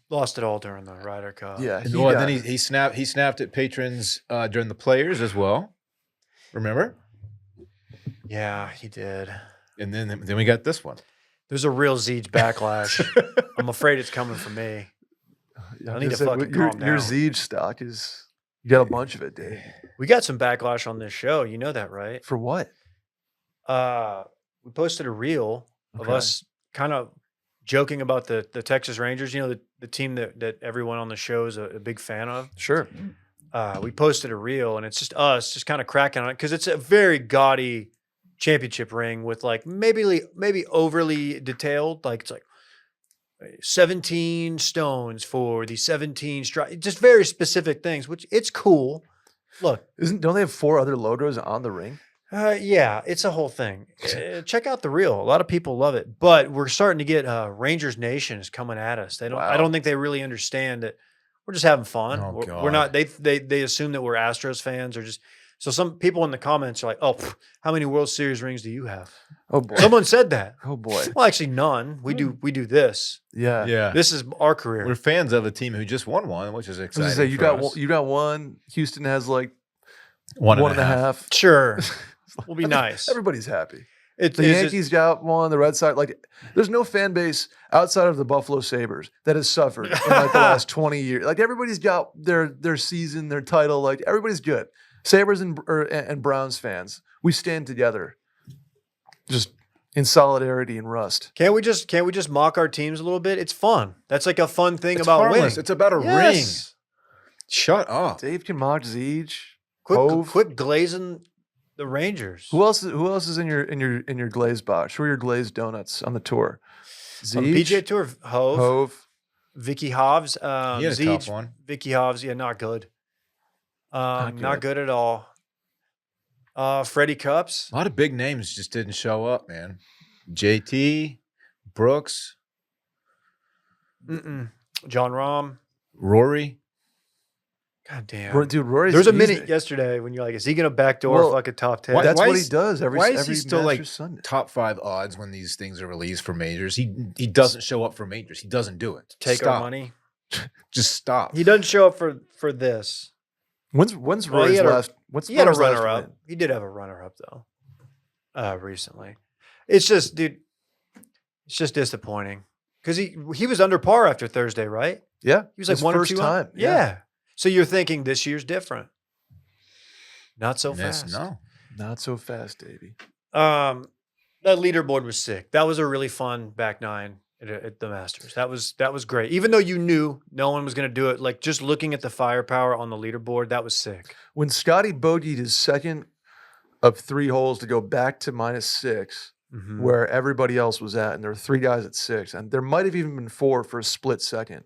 lost it all during the Ryder Cup. Yeah, and well, then he snapped at patrons during the Players as well. Remember? Yeah, he did. And then we got this one. There's a real Zeech backlash. I'm afraid it's coming from me. I need to fucking your calm your down. Zeech stock is you got a bunch of it, Dave. We got some backlash on this show. You know that, right? For what? We posted a reel of Okay. us kind of joking about the Texas Rangers. You know, the team that everyone on the show is a big fan of. Sure. We posted a reel, and it's just us just kind of cracking on it because it's a very gaudy championship ring with like maybe overly detailed. Like it's like 17 stones for the 17 just very specific things, which it's cool. Look, Don't they have 4 other logos on the ring? yeah, it's a whole thing. Check out the reel. A lot of people love it, but we're starting to get Rangers Nation is coming at us. I Wow. don't think they really understand that we're just having fun. Oh, We're not. God. They assume that we're Astros fans or just So some people in the comments are like, "Oh, how many World Series rings do you have?" Oh boy. Someone said that. Oh boy. Well, actually, none. We do this. Yeah. Yeah. This is our career. We're fans of a team who just won one, which is I was exciting. gonna say you for got us. one, you got one. Houston has like One one and a half. Sure, we'll be nice. Everybody's happy. It's The Yankees got one. The Red Sox, like, there's no fan base outside of the Buffalo Sabres that has suffered in like the last 20 years. Like everybody's got their season, their title. Like everybody's good. Sabres and Browns fans, we stand together, just in solidarity and rust. Can't we just mock our teams a little bit? It's fun. That's like a fun thing It's about harmless. winning. It's about a ring. Yes. Shut up. Dave can mock Zeech. Quit, Hove. quit glazing the Rangers. Who else is in your glazed box? Who are your glazed donuts on the tour? On the PGA Tour, Hove, Hove. Vicky Hobbs, He had a Zeech, tough one. Vicky Hobbs, yeah, not good. Not good. good at all. Freddie Cups. A lot of big names just didn't show up, man. JT, Brooks, John Rahm. Rory. God damn. Dude, Rory's There was a he's- minute yesterday when you're like, is he going to backdoor Well, fuck a top 10? That's Why what is- he does every why is he every still, like, Masters Sunday. Top 5 odds when these things are released for majors. He doesn't show up for majors. He doesn't do it. Take Stop. our money. Just stop. He doesn't show up for this. When's Well, he Rory's had a- last? What's He had a Rory's last runner up. win? He did have a runner up though. Recently. It's just, dude, it's just disappointing. Because he was under par after Thursday, right? Yeah, He was like his one first or two time. Yeah. So you're thinking this year's different. Not so Yes, fast. no. Not so fast, Davey. That leaderboard was sick. That was a really fun back nine at the Masters. That was great. Even though you knew no one was going to do it, like just looking at the firepower on the leaderboard, that was sick. When Scottie bogeyed his second of 3 holes to go back to -6, Mhm. where everybody else was at, and there were 3 guys at 6, and there might have even been 4 for a split second.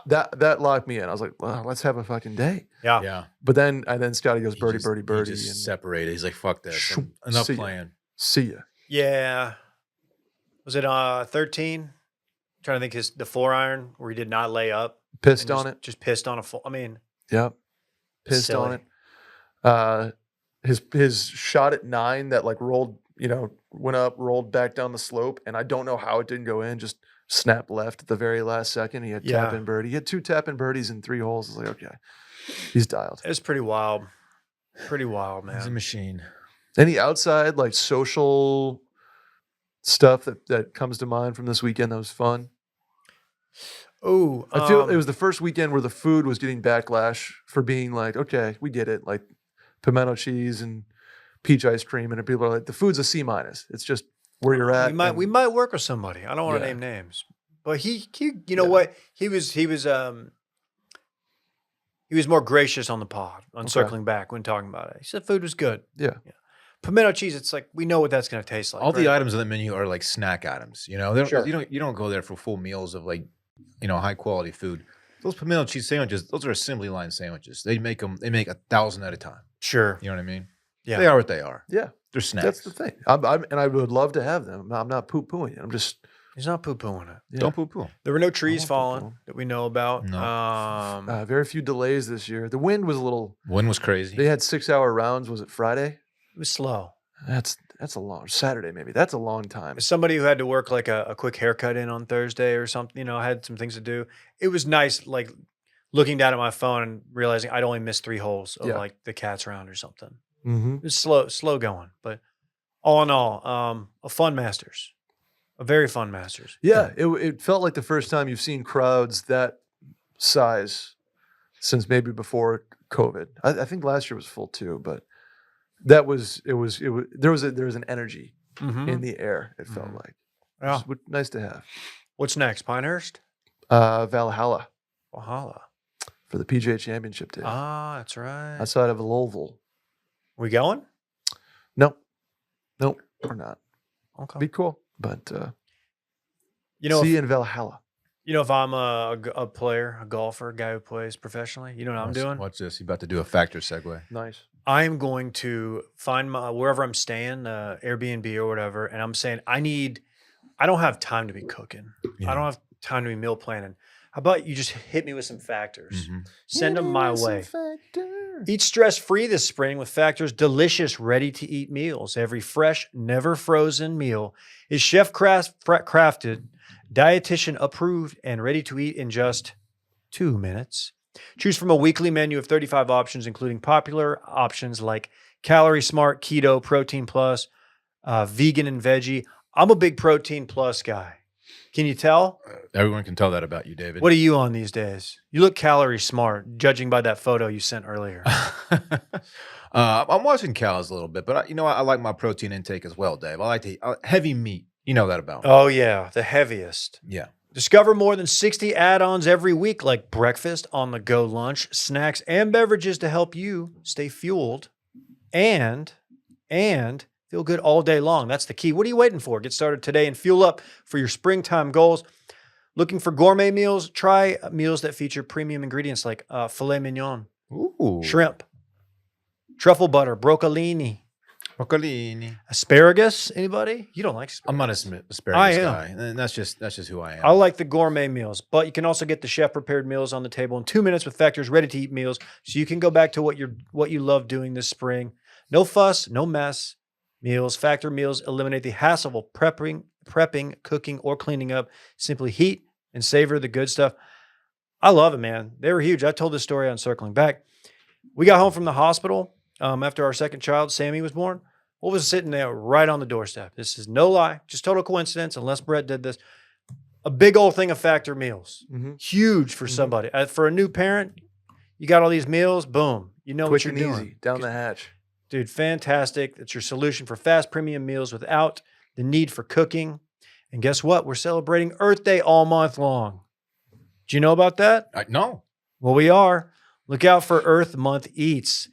That locked me in. I was like, well, let's have a fucking day. Yeah. Yeah. But then Scottie goes He birdie, just- birdie, he birdie, just and separated. He's like, fuck this. Shoop. Enough See ya. playing. see ya. Yeah. Was it 13? Trying to think the 4-iron where he did not lay up. Pissed and on just- it. Just pissed on a full. I mean, Yep. Pissed on silly. it. His shot at 9 that like rolled, went up, rolled back down the slope, and I don't know how it didn't go in. Just snapped left at the very last second. He had Yeah. tap in birdie. He had 2 tap in birdies in 3 holes. I was like, okay, he's dialed. It was pretty wild. Pretty wild, He's a man. machine. Any outside like social stuff that comes to mind from this weekend that was fun? Oh, I feel it was the first weekend where the food was getting backlash for being like, okay, we get it, like pimento cheese and peach ice cream, and people are like, the food's a C-. It's just where you're at. we might work with somebody. I don't want to Yeah. name names, but he you know what? He was more gracious on the pod, on Okay. circling back when talking about it. He said food was good. Yeah. Pimento cheese, it's like we know what that's going to taste like. All the right? items on the menu are like snack items. They don't, Sure. you don't go there for full meals of like, high quality food. Those pimento cheese sandwiches, those are assembly line sandwiches. They make 1,000 at a time. Sure. You know what I mean? Yeah. They are what they are. Yeah, They're snacks. that's the thing. And I would love to have them. I'm not poo-pooing it. I'm just He's not poo-pooing it. yeah. Don't poo poo. There were no trees won't falling poo-poo. that we know about. No. Very few delays this year. The wind was a little. Wind was crazy. They had 6-hour rounds. Was it Friday? It was slow. That's a long Saturday. Maybe that's a long time. As somebody who had to work like a quick haircut in on Thursday or something, I had some things to do. It was nice, like looking down at my phone and realizing I'd only missed 3 holes of Yeah. like the Cats round or something. Mm-hmm. It was slow going, but all in all, a fun Masters, a very fun Masters. Yeah, it felt like the first time you've seen crowds that size since maybe before COVID. I think last year was full too, but there was an energy Mhm. in the air. It felt Mhm. like Yeah. It was nice to have. What's next? Pinehurst, Valhalla Valhalla. for the PGA Championship day Ah, that's right. outside of Louisville. We going? Nope, we're not. Okay. Be cool, but You know, see if, you in Valhalla. if I'm a player, a golfer, a guy who plays professionally, you know what I'm doing? Watch this. You about to do a factor segue. Nice. I am going to find wherever I'm staying, Airbnb or whatever, and I'm saying I don't have time to be cooking. I don't have time to be meal planning. How about you just hit me with some factors? Mhm. Send them my way. Eat stress-free this spring with Factor's delicious, ready-to-eat meals. Every fresh, never frozen meal is chef-crafted, dietitian-approved, and ready to eat in just 2 minutes. Choose from a weekly menu of 35 options, including popular options like Calorie Smart, Keto, Protein Plus, vegan and veggie. I'm a big Protein Plus guy. Can you tell? Everyone can tell that about you, David. What are you on these days? You look calorie smart, judging by that photo you sent earlier. I'm watching cows a little bit, but I like my protein intake as well, Dave. I like to eat heavy meat. You know that about me. Oh, yeah, the heaviest. Yeah. Discover more than 60 add-ons every week, like breakfast, on-the-go lunch, snacks, and beverages to help you stay fueled and feel good all day long. That's the key. What are you waiting for? Get started today and fuel up for your springtime goals. Looking for gourmet meals? Try meals that feature premium ingredients like filet mignon, Ooh. shrimp, truffle butter, broccolini, asparagus. Anybody? You don't like asparagus. I'm not an asparagus I am. guy. And that's just who I am. I like the gourmet meals, but you can also get the chef-prepared meals on the table in 2 minutes with Factor's ready-to-eat meals, so you can go back to what you love doing this spring. No fuss, no mess meals. Factor meals eliminate the hassle of prepping, cooking, or cleaning up. Simply heat and savor the good stuff. I love it, man. They were huge. I told this story on Circling Back. We got home from the hospital after our second child, Sammy, was born. What was sitting there right on the doorstep? This is no lie, just total coincidence, unless Brett did this. A big old thing of Factor meals. Mm-hmm. Huge for somebody. For a new parent, you got all these meals, boom. You know what Quick you're and doing. easy, down the hatch. Dude, fantastic. It's your solution for fast premium meals without the need for cooking. And guess what? We're celebrating Earth Day all month long. Do you know about that? No. Well, we are. Look out for Earth Month Eats.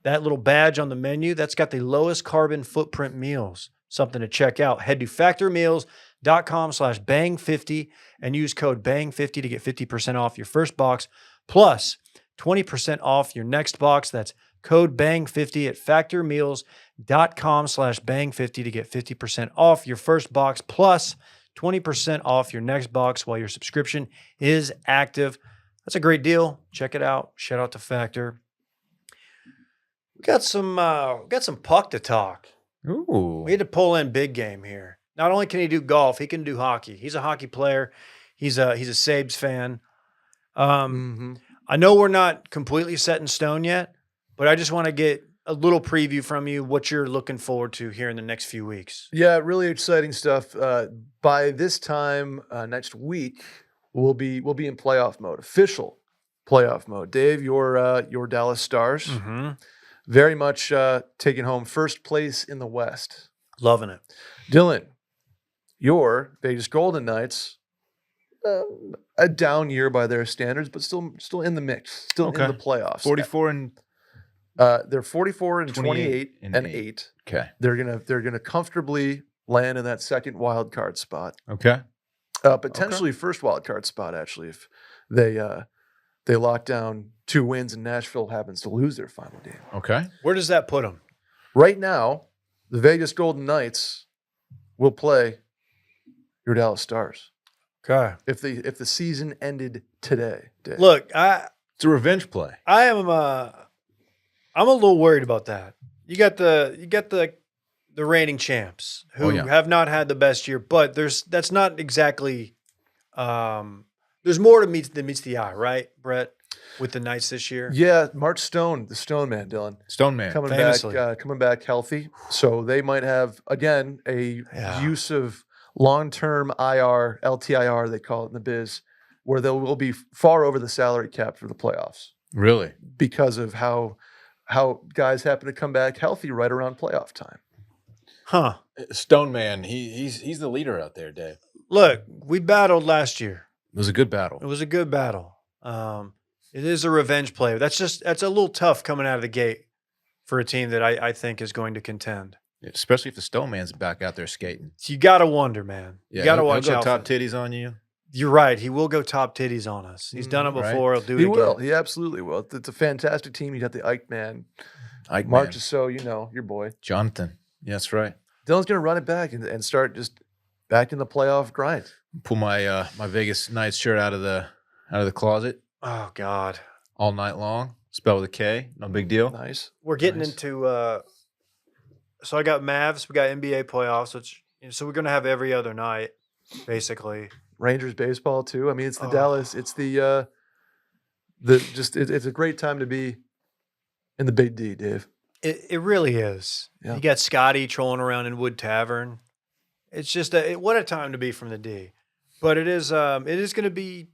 That little badge on the menu, that's got the lowest carbon footprint meals. Something to check out. Head to factormeals.com/bang50 and use code bang50 to get 50% off your first box plus 20% off your next box. That's code bang50 at factormeals.com/bang50 to get 50% off your first box plus 20% off your next box while your subscription is active. That's a great deal. Check it out. Shout out to Factor. We got some puck to talk. Ooh. We had to pull in big game here. Not only can he do golf, he can do hockey. He's a hockey player. He's a Sabres fan. I know we're not completely set in stone yet, but I just want to get a little preview from you what you're looking forward to here in the next few weeks. Yeah, really exciting stuff. By this time next week, we'll be in playoff mode, official playoff mode. Dave, your Dallas Stars, very much taking home first place in the West. Loving it. Dylan, your Vegas Golden Knights, a down year by their standards, but still in the mix, still in the playoffs. 44 and they're 44 and 28 and 8. Okay. They're gonna comfortably land in that second wild card spot. Okay. Potentially first wild card spot, actually, if they lock down 2 wins and Nashville happens to lose their final game. Okay. Where does that put them? Right now, the Vegas Golden Knights will play your Dallas Stars Okay. if the season ended today. Dave. Look, It's a revenge play. I'm a little worried about that. You got the reigning champs who have not had the best year, but that's not exactly there's more than meets the eye, right, Brett, with the Knights this year? Yeah, Mark Stone, the Stone Man, Dylan. Stone Man. Coming back healthy. So they might have, again, a use of long-term IR, LTIR, they call it in the biz, where they will be far over the salary cap for the playoffs Really? because of how guys happen to come back healthy right around playoff time. Huh. Stone Man, he's the leader out there, Dave. Look, we battled last year. It was a good battle. It was a good battle. It is a revenge play. That's a little tough coming out of the gate for a team that I think is going to contend. Especially if the Stone Man's back out there skating. So you got to wonder, man. You got to watch he'll out. go top titties on you. You're right. He will go top titties on us. He's done it before. He'll do it He again. will. He absolutely will. It's a fantastic team. You got the Ike Man. Ike Mark Man. Giasso, your boy. Jonathan. Yeah, that's right. Dylan's going to run it back and start just back in the playoff grind. Pull my my Vegas Knights shirt out of the out of the closet Oh God, all night long. Spelled with a K. No big deal. Nice. we're getting Nice. into. So I got Mavs. We got NBA playoffs. Which so we're gonna have every other night, basically. Rangers baseball too. I mean, it's the Oh. Dallas. It's it's a great time to be in the Big D, Dave. It really is. Yeah. You got Scottie trolling around in Wood Tavern. It's just what a time to be from the D. But it is going to be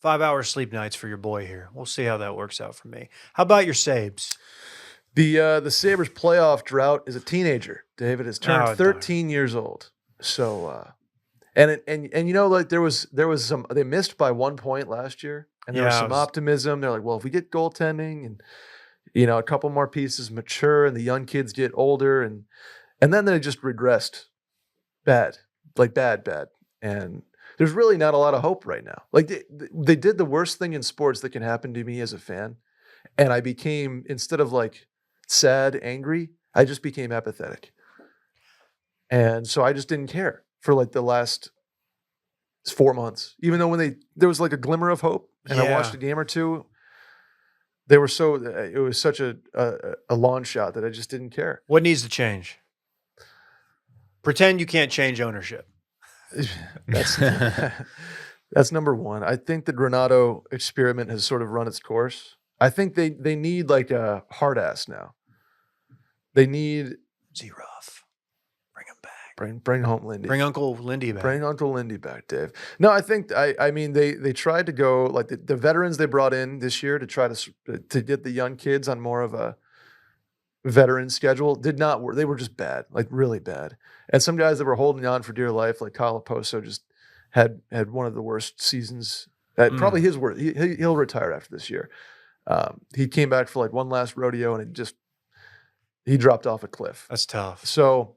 5 hour sleep nights for your boy here. We'll see how that works out for me. How about your Sabres? The Sabres playoff drought is a teenager. David has turned Oh, 13 years old. So and you know, like there was some, they missed by 1 point last year, and there was Yeah, some optimism. They're like, well, if we get goaltending and a couple more pieces mature and the young kids get older, and then they just regressed bad. And there's really not a lot of hope right now. Like they did the worst thing in sports that can happen to me as a fan. And I became, instead of like sad, angry, I just became apathetic. And so I just didn't care for like the last 4 months, even though there was like a glimmer of hope and I watched Yeah. a game or two. It was such a long shot that I just didn't care. What needs to change? Pretend you can't change ownership. That's number one. I think the Granato experiment has sort of run its course. I think they need like a hard ass now. They need Z-Ruff. Bring him back. bring home Lindy. Bring Uncle Lindy back. Bring Uncle Lindy back, Dave. No, I think I mean they tried to go like the veterans they brought in this year to try to get the young kids on more of a veteran schedule. Did not work. They were just bad, like really bad. And some guys that were holding on for dear life, like Kyle Oposo, just had one of the worst seasons. Probably his worst. He'll retire after this year. He came back for like one last rodeo, and he dropped off a cliff. That's tough. So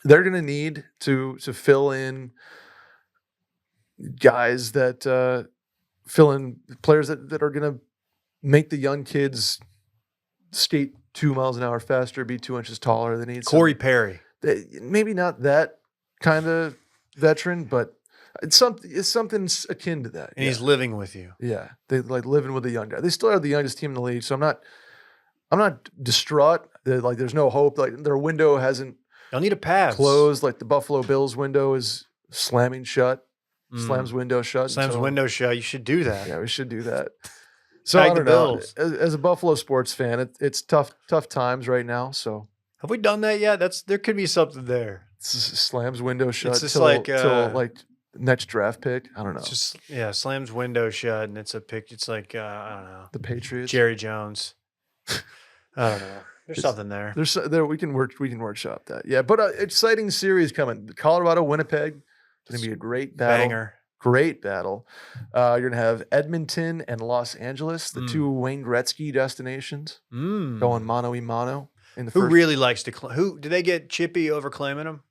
they're going to need to fill in guys that fill in players that are going to make the young kids skate 2 miles an hour faster, be 2 inches taller. They need Corey Perry. maybe not that kind of veteran, but it's something akin to that. And he's living with you. Yeah, they like living with a young guy. They still are the youngest team in the league, so I'm not distraught. Like there's no hope. Like their window hasn't Y'all need a pass. closed. Like the Buffalo Bills window is slamming shut. Slams window shut. Slams so- window shut. You should do that. Yeah, we should do that. So Tag I the don't know. Bills. As a Buffalo sports fan, it's tough times right now. So Have we done that yet? There could be something there. slams window shut just till like, till next draft pick. I don't know. It's just slams window shut, and it's a pick. It's like I don't know, The Patriots. Jerry Jones. I don't know. There's something there. There we can workshop that. Yeah, but exciting series coming. Colorado, Winnipeg. It's gonna be a great battle. Banger. Great battle. You're gonna have Edmonton and Los Angeles, the two Wayne Gretzky destinations, going mano a mano in the Who first. really likes to who do they get chippy over claiming him?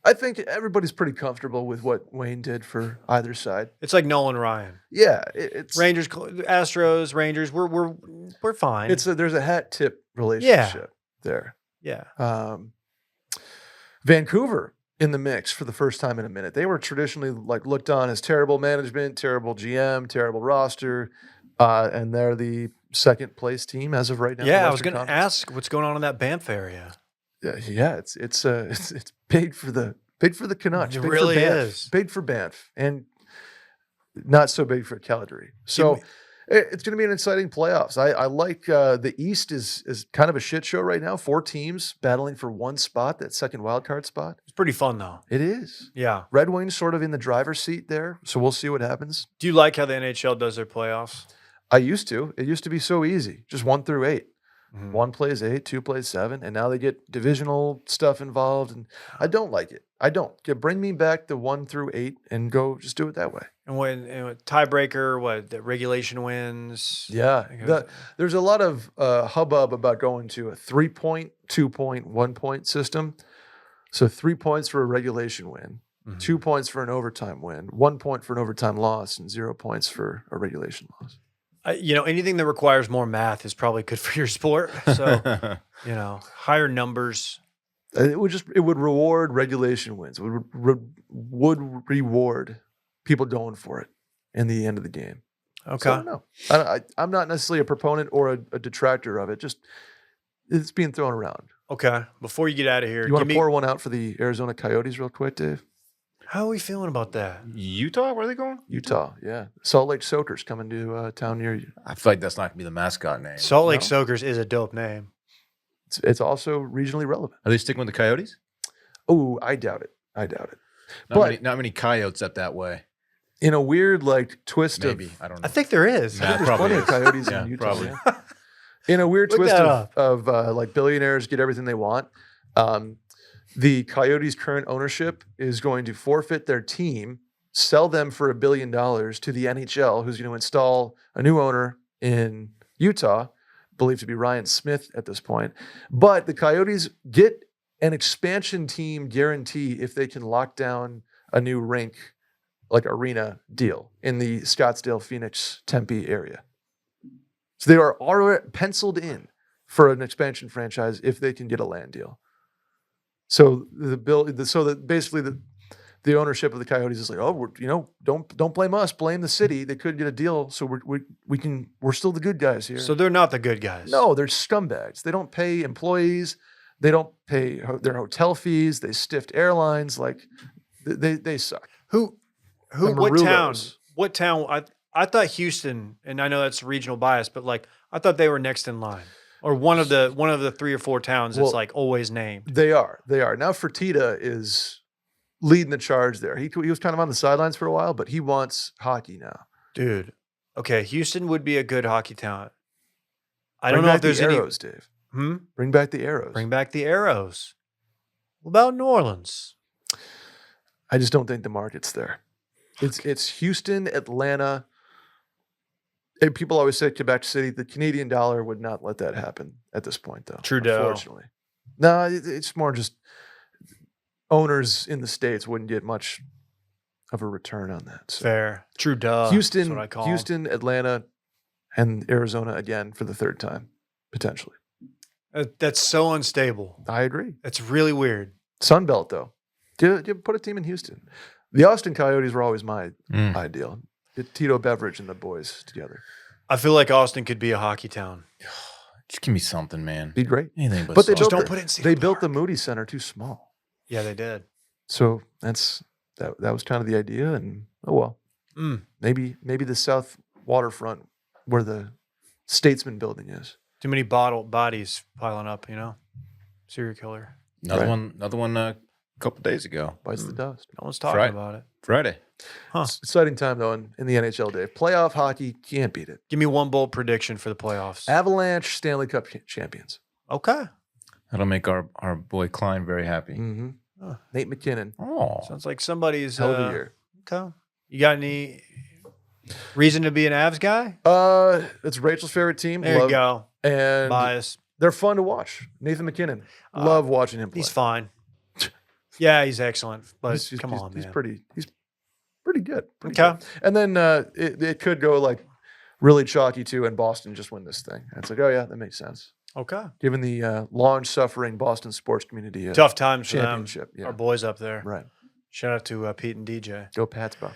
I think everybody's pretty comfortable with what Wayne did for either side. It's like Nolan Ryan. Yeah, it's Rangers, Astros, Rangers. We're fine. there's a hat tip relationship there. yeah. Vancouver in the mix for the first time in a minute. They were traditionally like looked on as terrible management, terrible GM, terrible roster, and they're the second place team as of right now. in the Yeah, I was Western going to Conference. ask what's going on in that Banff area. Yeah, it's big for the Canucks. It big really for Banff, is. big for Banff, and not so big for Calgary. So it's going to be an exciting playoffs. I like the East is kind of a shit show right now. 4 teams battling for one spot, that second wild card spot. It's pretty fun though. It is. Yeah. Red Wings sort of in the driver's seat there, so we'll see what happens. Do you like how the NHL does their playoffs? I used to. It used to be so easy, just 1 through 8. Mhm. 1 plays 8, 2 plays 7, and now they get divisional stuff involved, and I don't like it. I don't. Bring me back the 1 through 8 and go just do it that way. And when tiebreaker, the regulation wins. Yeah. It goes- There's a lot of hubbub about going to a 3-point, 2-point, 1-point system. So 3 points for a regulation win, 2 points for an overtime win, 1 point for an overtime loss, and 0 points for a regulation loss. Anything that requires more math is probably good for your sport. So, higher numbers. It would reward regulation wins. It would reward people going for it in the end of the game. Okay. So I don't know. I'm not necessarily a proponent or a detractor of it. Just it's being thrown around. Okay. Before you get out of here, You want to pour one out for the Arizona Coyotes real quick, Dave? how are we feeling about that? Utah, where are they going? Utah, yeah. Salt Lake Soakers coming to town near you. I feel like that's not going to be the mascot name. Salt Lake No. Soakers is a dope name. It's also regionally relevant. Are they sticking with the Coyotes? Oh, I doubt it. Not But- Not many coyotes up that way. In a weird like twist Maybe. of I don't know. I think there is. Nah, there's probably plenty of is. coyotes Yeah, in Utah. probably. Yeah. In a weird Look twist that of like billionaires get everything they want, the Coyotes' current ownership is going to forfeit their team, sell them for $1 billion to the NHL, who's going to install a new owner in Utah, believed to be Ryan Smith at this point. But the Coyotes get an expansion team guarantee if they can lock down a new rink, like arena deal in the Scottsdale, Phoenix, Tempe area. So they are already penciled in for an expansion franchise if they can get a land deal. So basically the ownership of the Coyotes is like, oh, don't blame us, blame the city. They couldn't get a deal, so we're still the good guys here. So they're not the good guys. No, they're scumbags. They don't pay employees. They don't pay their hotel fees. They stiffed airlines. Like they suck. Who The what town? Marulos. What town? I thought Houston, and I know that's regional bias, but like I thought they were next in line. Or one of the 3 or 4 towns that's Well, like always named. They are. Now Fertitta is leading the charge there. He was kind of on the sidelines for a while, but he wants hockey now. Dude. Okay, Houston would be a good hockey town. I Bring don't know back if there's the any. Arrows, Dave. Hmm? Bring back the Arrows. Bring back the Arrows. What about New Orleans? I just don't think the market's there. It's Houston, Atlanta. And people always say Quebec City. The Canadian dollar would not let that happen at this point, though. Trudeau. Unfortunately. No, it's more just owners in the States wouldn't get much of a return on that. So Fair. Trudeau. Houston, That's what I call 'em. Houston, Atlanta, and Arizona again for the third time, potentially. That's so unstable. I agree. That's really weird. Sunbelt, though. Do you put a team in Houston? The Austin Coyotes were always my ideal. Get Tito Beveridge and the boys together. I feel like Austin could be a hockey town. Just give me something, man. Be great. Anything but But they salt. Just built don't the- put it in Cedar They built the Park. Moody Center too small. Yeah, they did. So that was kind of the idea. And oh well. Mm. Maybe the South Waterfront where the Statesman building is. Too many bodies piling up, Serial killer. Another Right. one a couple days ago. Bites the dust. No one's talking Right. about it. Friday. Huh. It's exciting time though in the NHL, Dave. Playoff hockey, can't beat it. Give me one bold prediction for the playoffs. Avalanche Stanley Cup champions. Okay. That'll make our boy Klein very happy. Mm-hmm. Huh. Nate McKinnon. Oh, Sounds like somebody's Hell of a year. Okay. You got any reason to be an Avs guy? It's Rachel's favorite team. There you go. And Bias. they're fun to watch. Nathan McKinnon. Love watching him play. He's fine. Yeah, he's excellent. But He's- come he's- on, he's man. pretty good. Pretty Okay. good. And then it could go like really chalky too, and Boston just win this thing. And it's like, oh yeah, that makes sense. Okay. Given the long-suffering Boston sports community, Tough times for them. championship. Yeah, Our boys up there. right. Shout out to Pete and DJ. Go Pats, bro.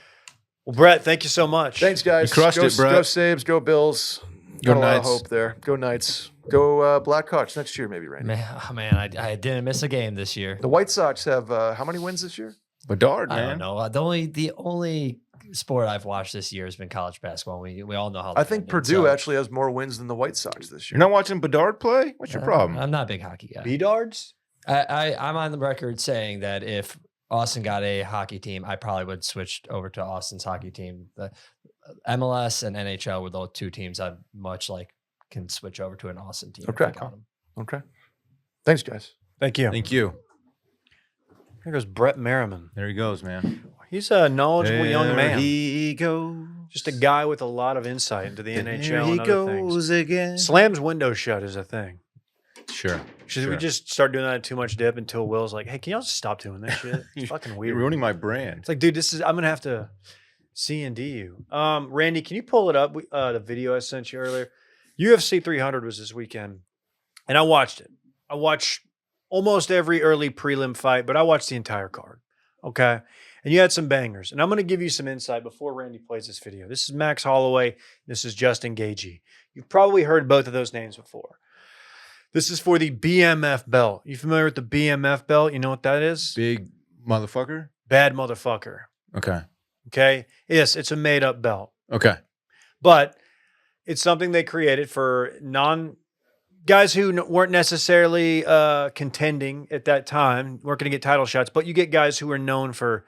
Well, Brett, thank you so much. Thanks, guys. You crushed go, it, Brett. Go Sabres. Go Bills. Go Got a lot of Knights. hope there. Go Knights. Go Blackhawks next year, maybe, Randy. Man, I didn't miss a game this year. The White Sox have how many wins this year? Bedard, I man. don't know. The only sport I've watched this year has been college basketball. We all know how. I that think ended, Purdue so- actually has more wins than the White Sox this year. You're not watching Bedard play? What's your problem? I'm not a big hockey guy. B-Dards? I'm on the record saying that if Austin got a hockey team, I probably would switch over to Austin's hockey team. The MLS and NHL were the two teams I much like can switch over to an Austin team. if I Okay. got 'em. Okay. Thanks, guys. Thank you. Thank you. Here goes Brett Merriman. There he goes, man. He's a knowledgeable young There man. he goes. Just a guy with a lot of insight into the There NHL he and other things. goes again. Slams window shut is a thing. Sure. Should we just start doing that at Too Much Dip until Will's like, hey, can y'all just stop doing this shit? It's fucking You're weird. ruining my brand. It's like, dude, I'm going to have to C&D you. Randy, can you pull it up? The video I sent you earlier. UFC 300 was this weekend, and I watched it. I watched almost every early prelim fight, but I watched the entire card. Okay. and you had some bangers. And I'm going to give you some insight before Randy plays this video. This is Max Holloway. This is Justin Gaethje. You've probably heard both of those names before. This is for the BMF belt. You familiar with the BMF belt? You know what that is? Big motherfucker? Bad motherfucker. Okay. Okay? Yes, it's a made-up belt. Okay. But it's something they created for guys who weren't necessarily contending at that time, weren't going to get title shots, but you get guys who are known for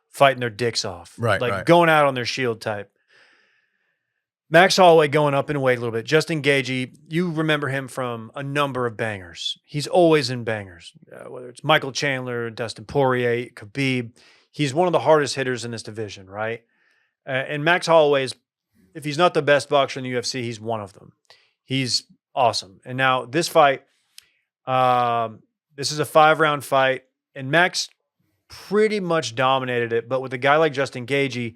fighting their dicks off. Right, like right. going out on their shield type. Max Holloway going up in weight a little bit. Justin Gaethje, you remember him from a number of bangers. He's always in bangers, whether it's Michael Chandler, Dustin Poirier, Khabib. He's one of the hardest hitters in this division, right? And Max Holloway is, if he's not the best boxer in the UFC, he's one of them. He's awesome. And now this fight, this is a 5-round fight, and Max pretty much dominated it. But with a guy like Justin Gaethje,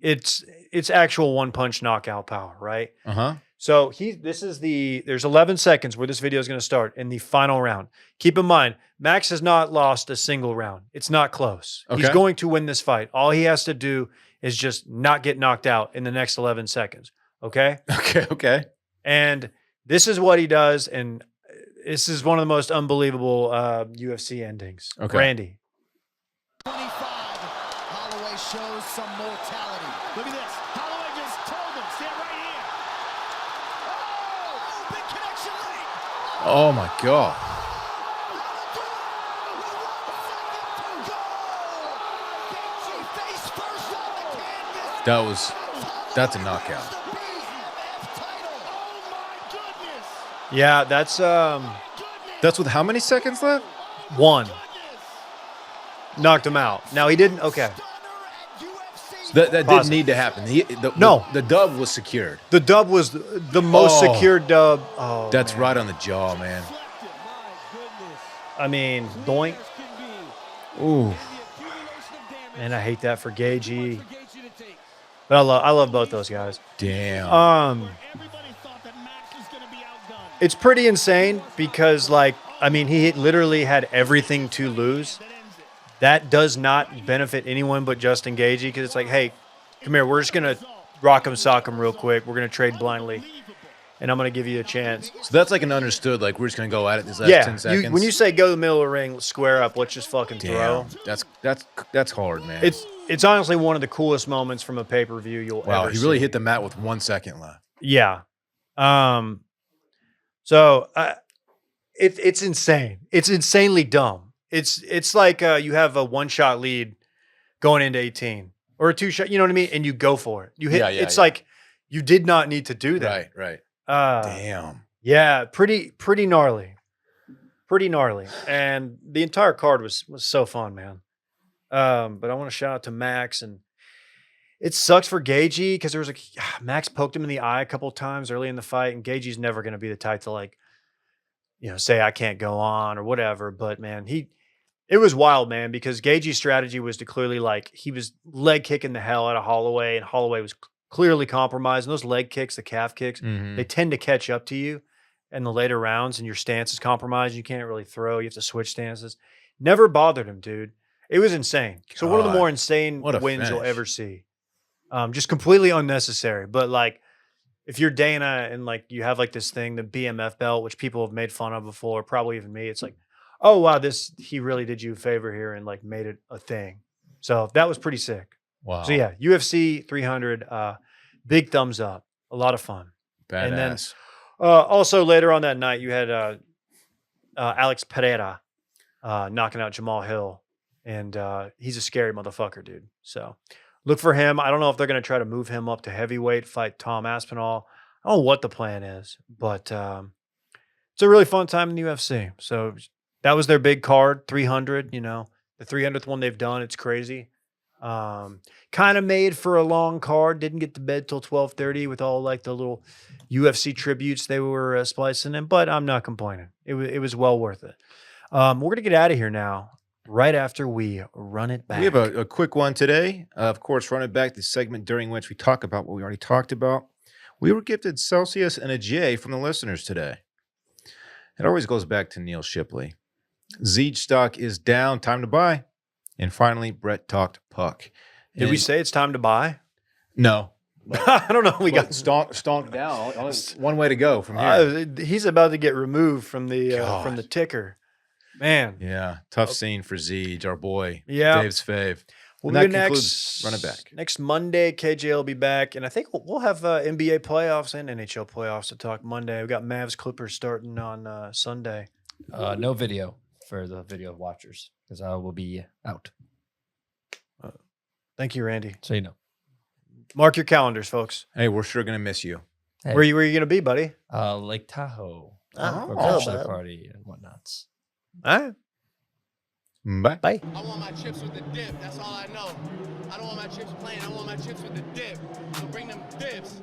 it's actual one-punch knockout power, right? Uh-huh. So there's 11 seconds where this video is going to start in the final round. Keep in mind, Max has not lost a single round. It's not close. Okay. He's going to win this fight. All he has to do is just not get knocked out in the next 11 seconds. Okay? Okay. And this is what he does, and this is one of the most unbelievable UFC endings. Okay. Randy. 25. Holloway shows some mortality. Look at this. Holloway just told him, stand right here. Oh, big connection late. Oh my God. That's a knockout. Yeah, that's That's with how many seconds left? one. Knocked him out. Now he didn't. Okay. That didn't Pause it. need to happen. No. The dub was secured. The dub was the most Oh. secure dub. Oh, That's man. right on the jaw, man. I mean, doink. Ooh. And I hate that for Gaethje. But I love both those guys. Damn. It's pretty insane because, like, I mean, he literally had everything to lose. That does not benefit anyone but Justin Gaethje because it's like, hey, come here. We're just going to rock him, sock him real quick. We're going to trade blindly, and I'm going to give you a chance. So that's like an understood, like we're just going to go at it these last 10 seconds. When you say go to the middle of the ring, square up, let's just fucking throw. Damn. That's hard, man. It's honestly one of the coolest moments from a pay-per-view you'll wow, ever he really see. hit the mat with 1 second left. Yeah. So it's insane. It's insanely dumb. It's like you have a 1-shot lead going into 18 or a 2-shot, you know what I mean? And you go for it. You hit. It's like you did not need to do that. Right. Damn. Yeah, pretty gnarly. Pretty gnarly. And the entire card was so fun, man. But I want to shout out to Max, and it sucks for Gaethje because there was Max poked him in the eye a couple of times early in the fight, and Gaethje's never going to be the type to, like, you know, say I can't go on or whatever. But man, it was wild, man, because Gaethje's strategy was to clearly, like, he was leg kicking the hell out of Holloway, and Holloway was clearly compromised. And those leg kicks, the calf kicks, they tend to catch up to you in the later rounds, and your stance is compromised. You can't really throw. You have to switch stances. Never bothered him, dude. It was insane. So one of the more insane what a wins you'll finish. ever see. Just completely unnecessary. But, like, if you're Dana and, like, you have, like, this thing, the BMF belt, which people have made fun of before, probably even me, it's like, oh, wow, he really did you a favor here and, like, made it a thing. So that was pretty sick. Wow. So, yeah, UFC 300, big thumbs up. A lot of fun. Badass. And then also later on that night, you had Alex Pereira knocking out Jamal Hill. And he's a scary motherfucker, dude. So look for him. I don't know if they're going to try to move him up to heavyweight, fight Tom Aspinall. I don't know what the plan is, but it's a really fun time in the UFC. So that was their big card, 300, you know, the 300th one they've done. It's crazy. Kind of made for a long card. Didn't get to bed till 12:30 with all, like, the little UFC tributes they were splicing in, but I'm not complaining. It was well worth it. We're going to get out of here now. Right after we run it back. We have a quick one today. Of course, run it back, the segment during which we talk about what we already talked about. We were gifted Celsius and a J from the listeners today. It always goes back to Neil Shipley. Zeeg stock is down. Time to buy. And finally, Brett talked puck. Did we And- say it's time to buy? no? I don't know. We got stonk down. Only one way to go from here. he's about to get removed from the God. ticker. Man. Yeah, tough scene for Zeege, our boy. Yeah. Dave's fave. We'll And be that concludes Run It Back. Next Monday, KJ will be back, and I think we'll have NBA playoffs and NHL playoffs to talk Monday. We've got Mavs Clippers starting on Sunday. No video for the video watchers because I will be out. Thank you, Randy. So you know. Mark your calendars, folks. Hey, we're sure gonna miss you. Hey. Where you going to be, buddy? Lake Tahoe Oh, for bachelor man. party and whatnots. All right. Bye. Bye. I want my chips with the dip. That's all I know. I don't want my chips plain. I want my chips with the dip. So bring them dips.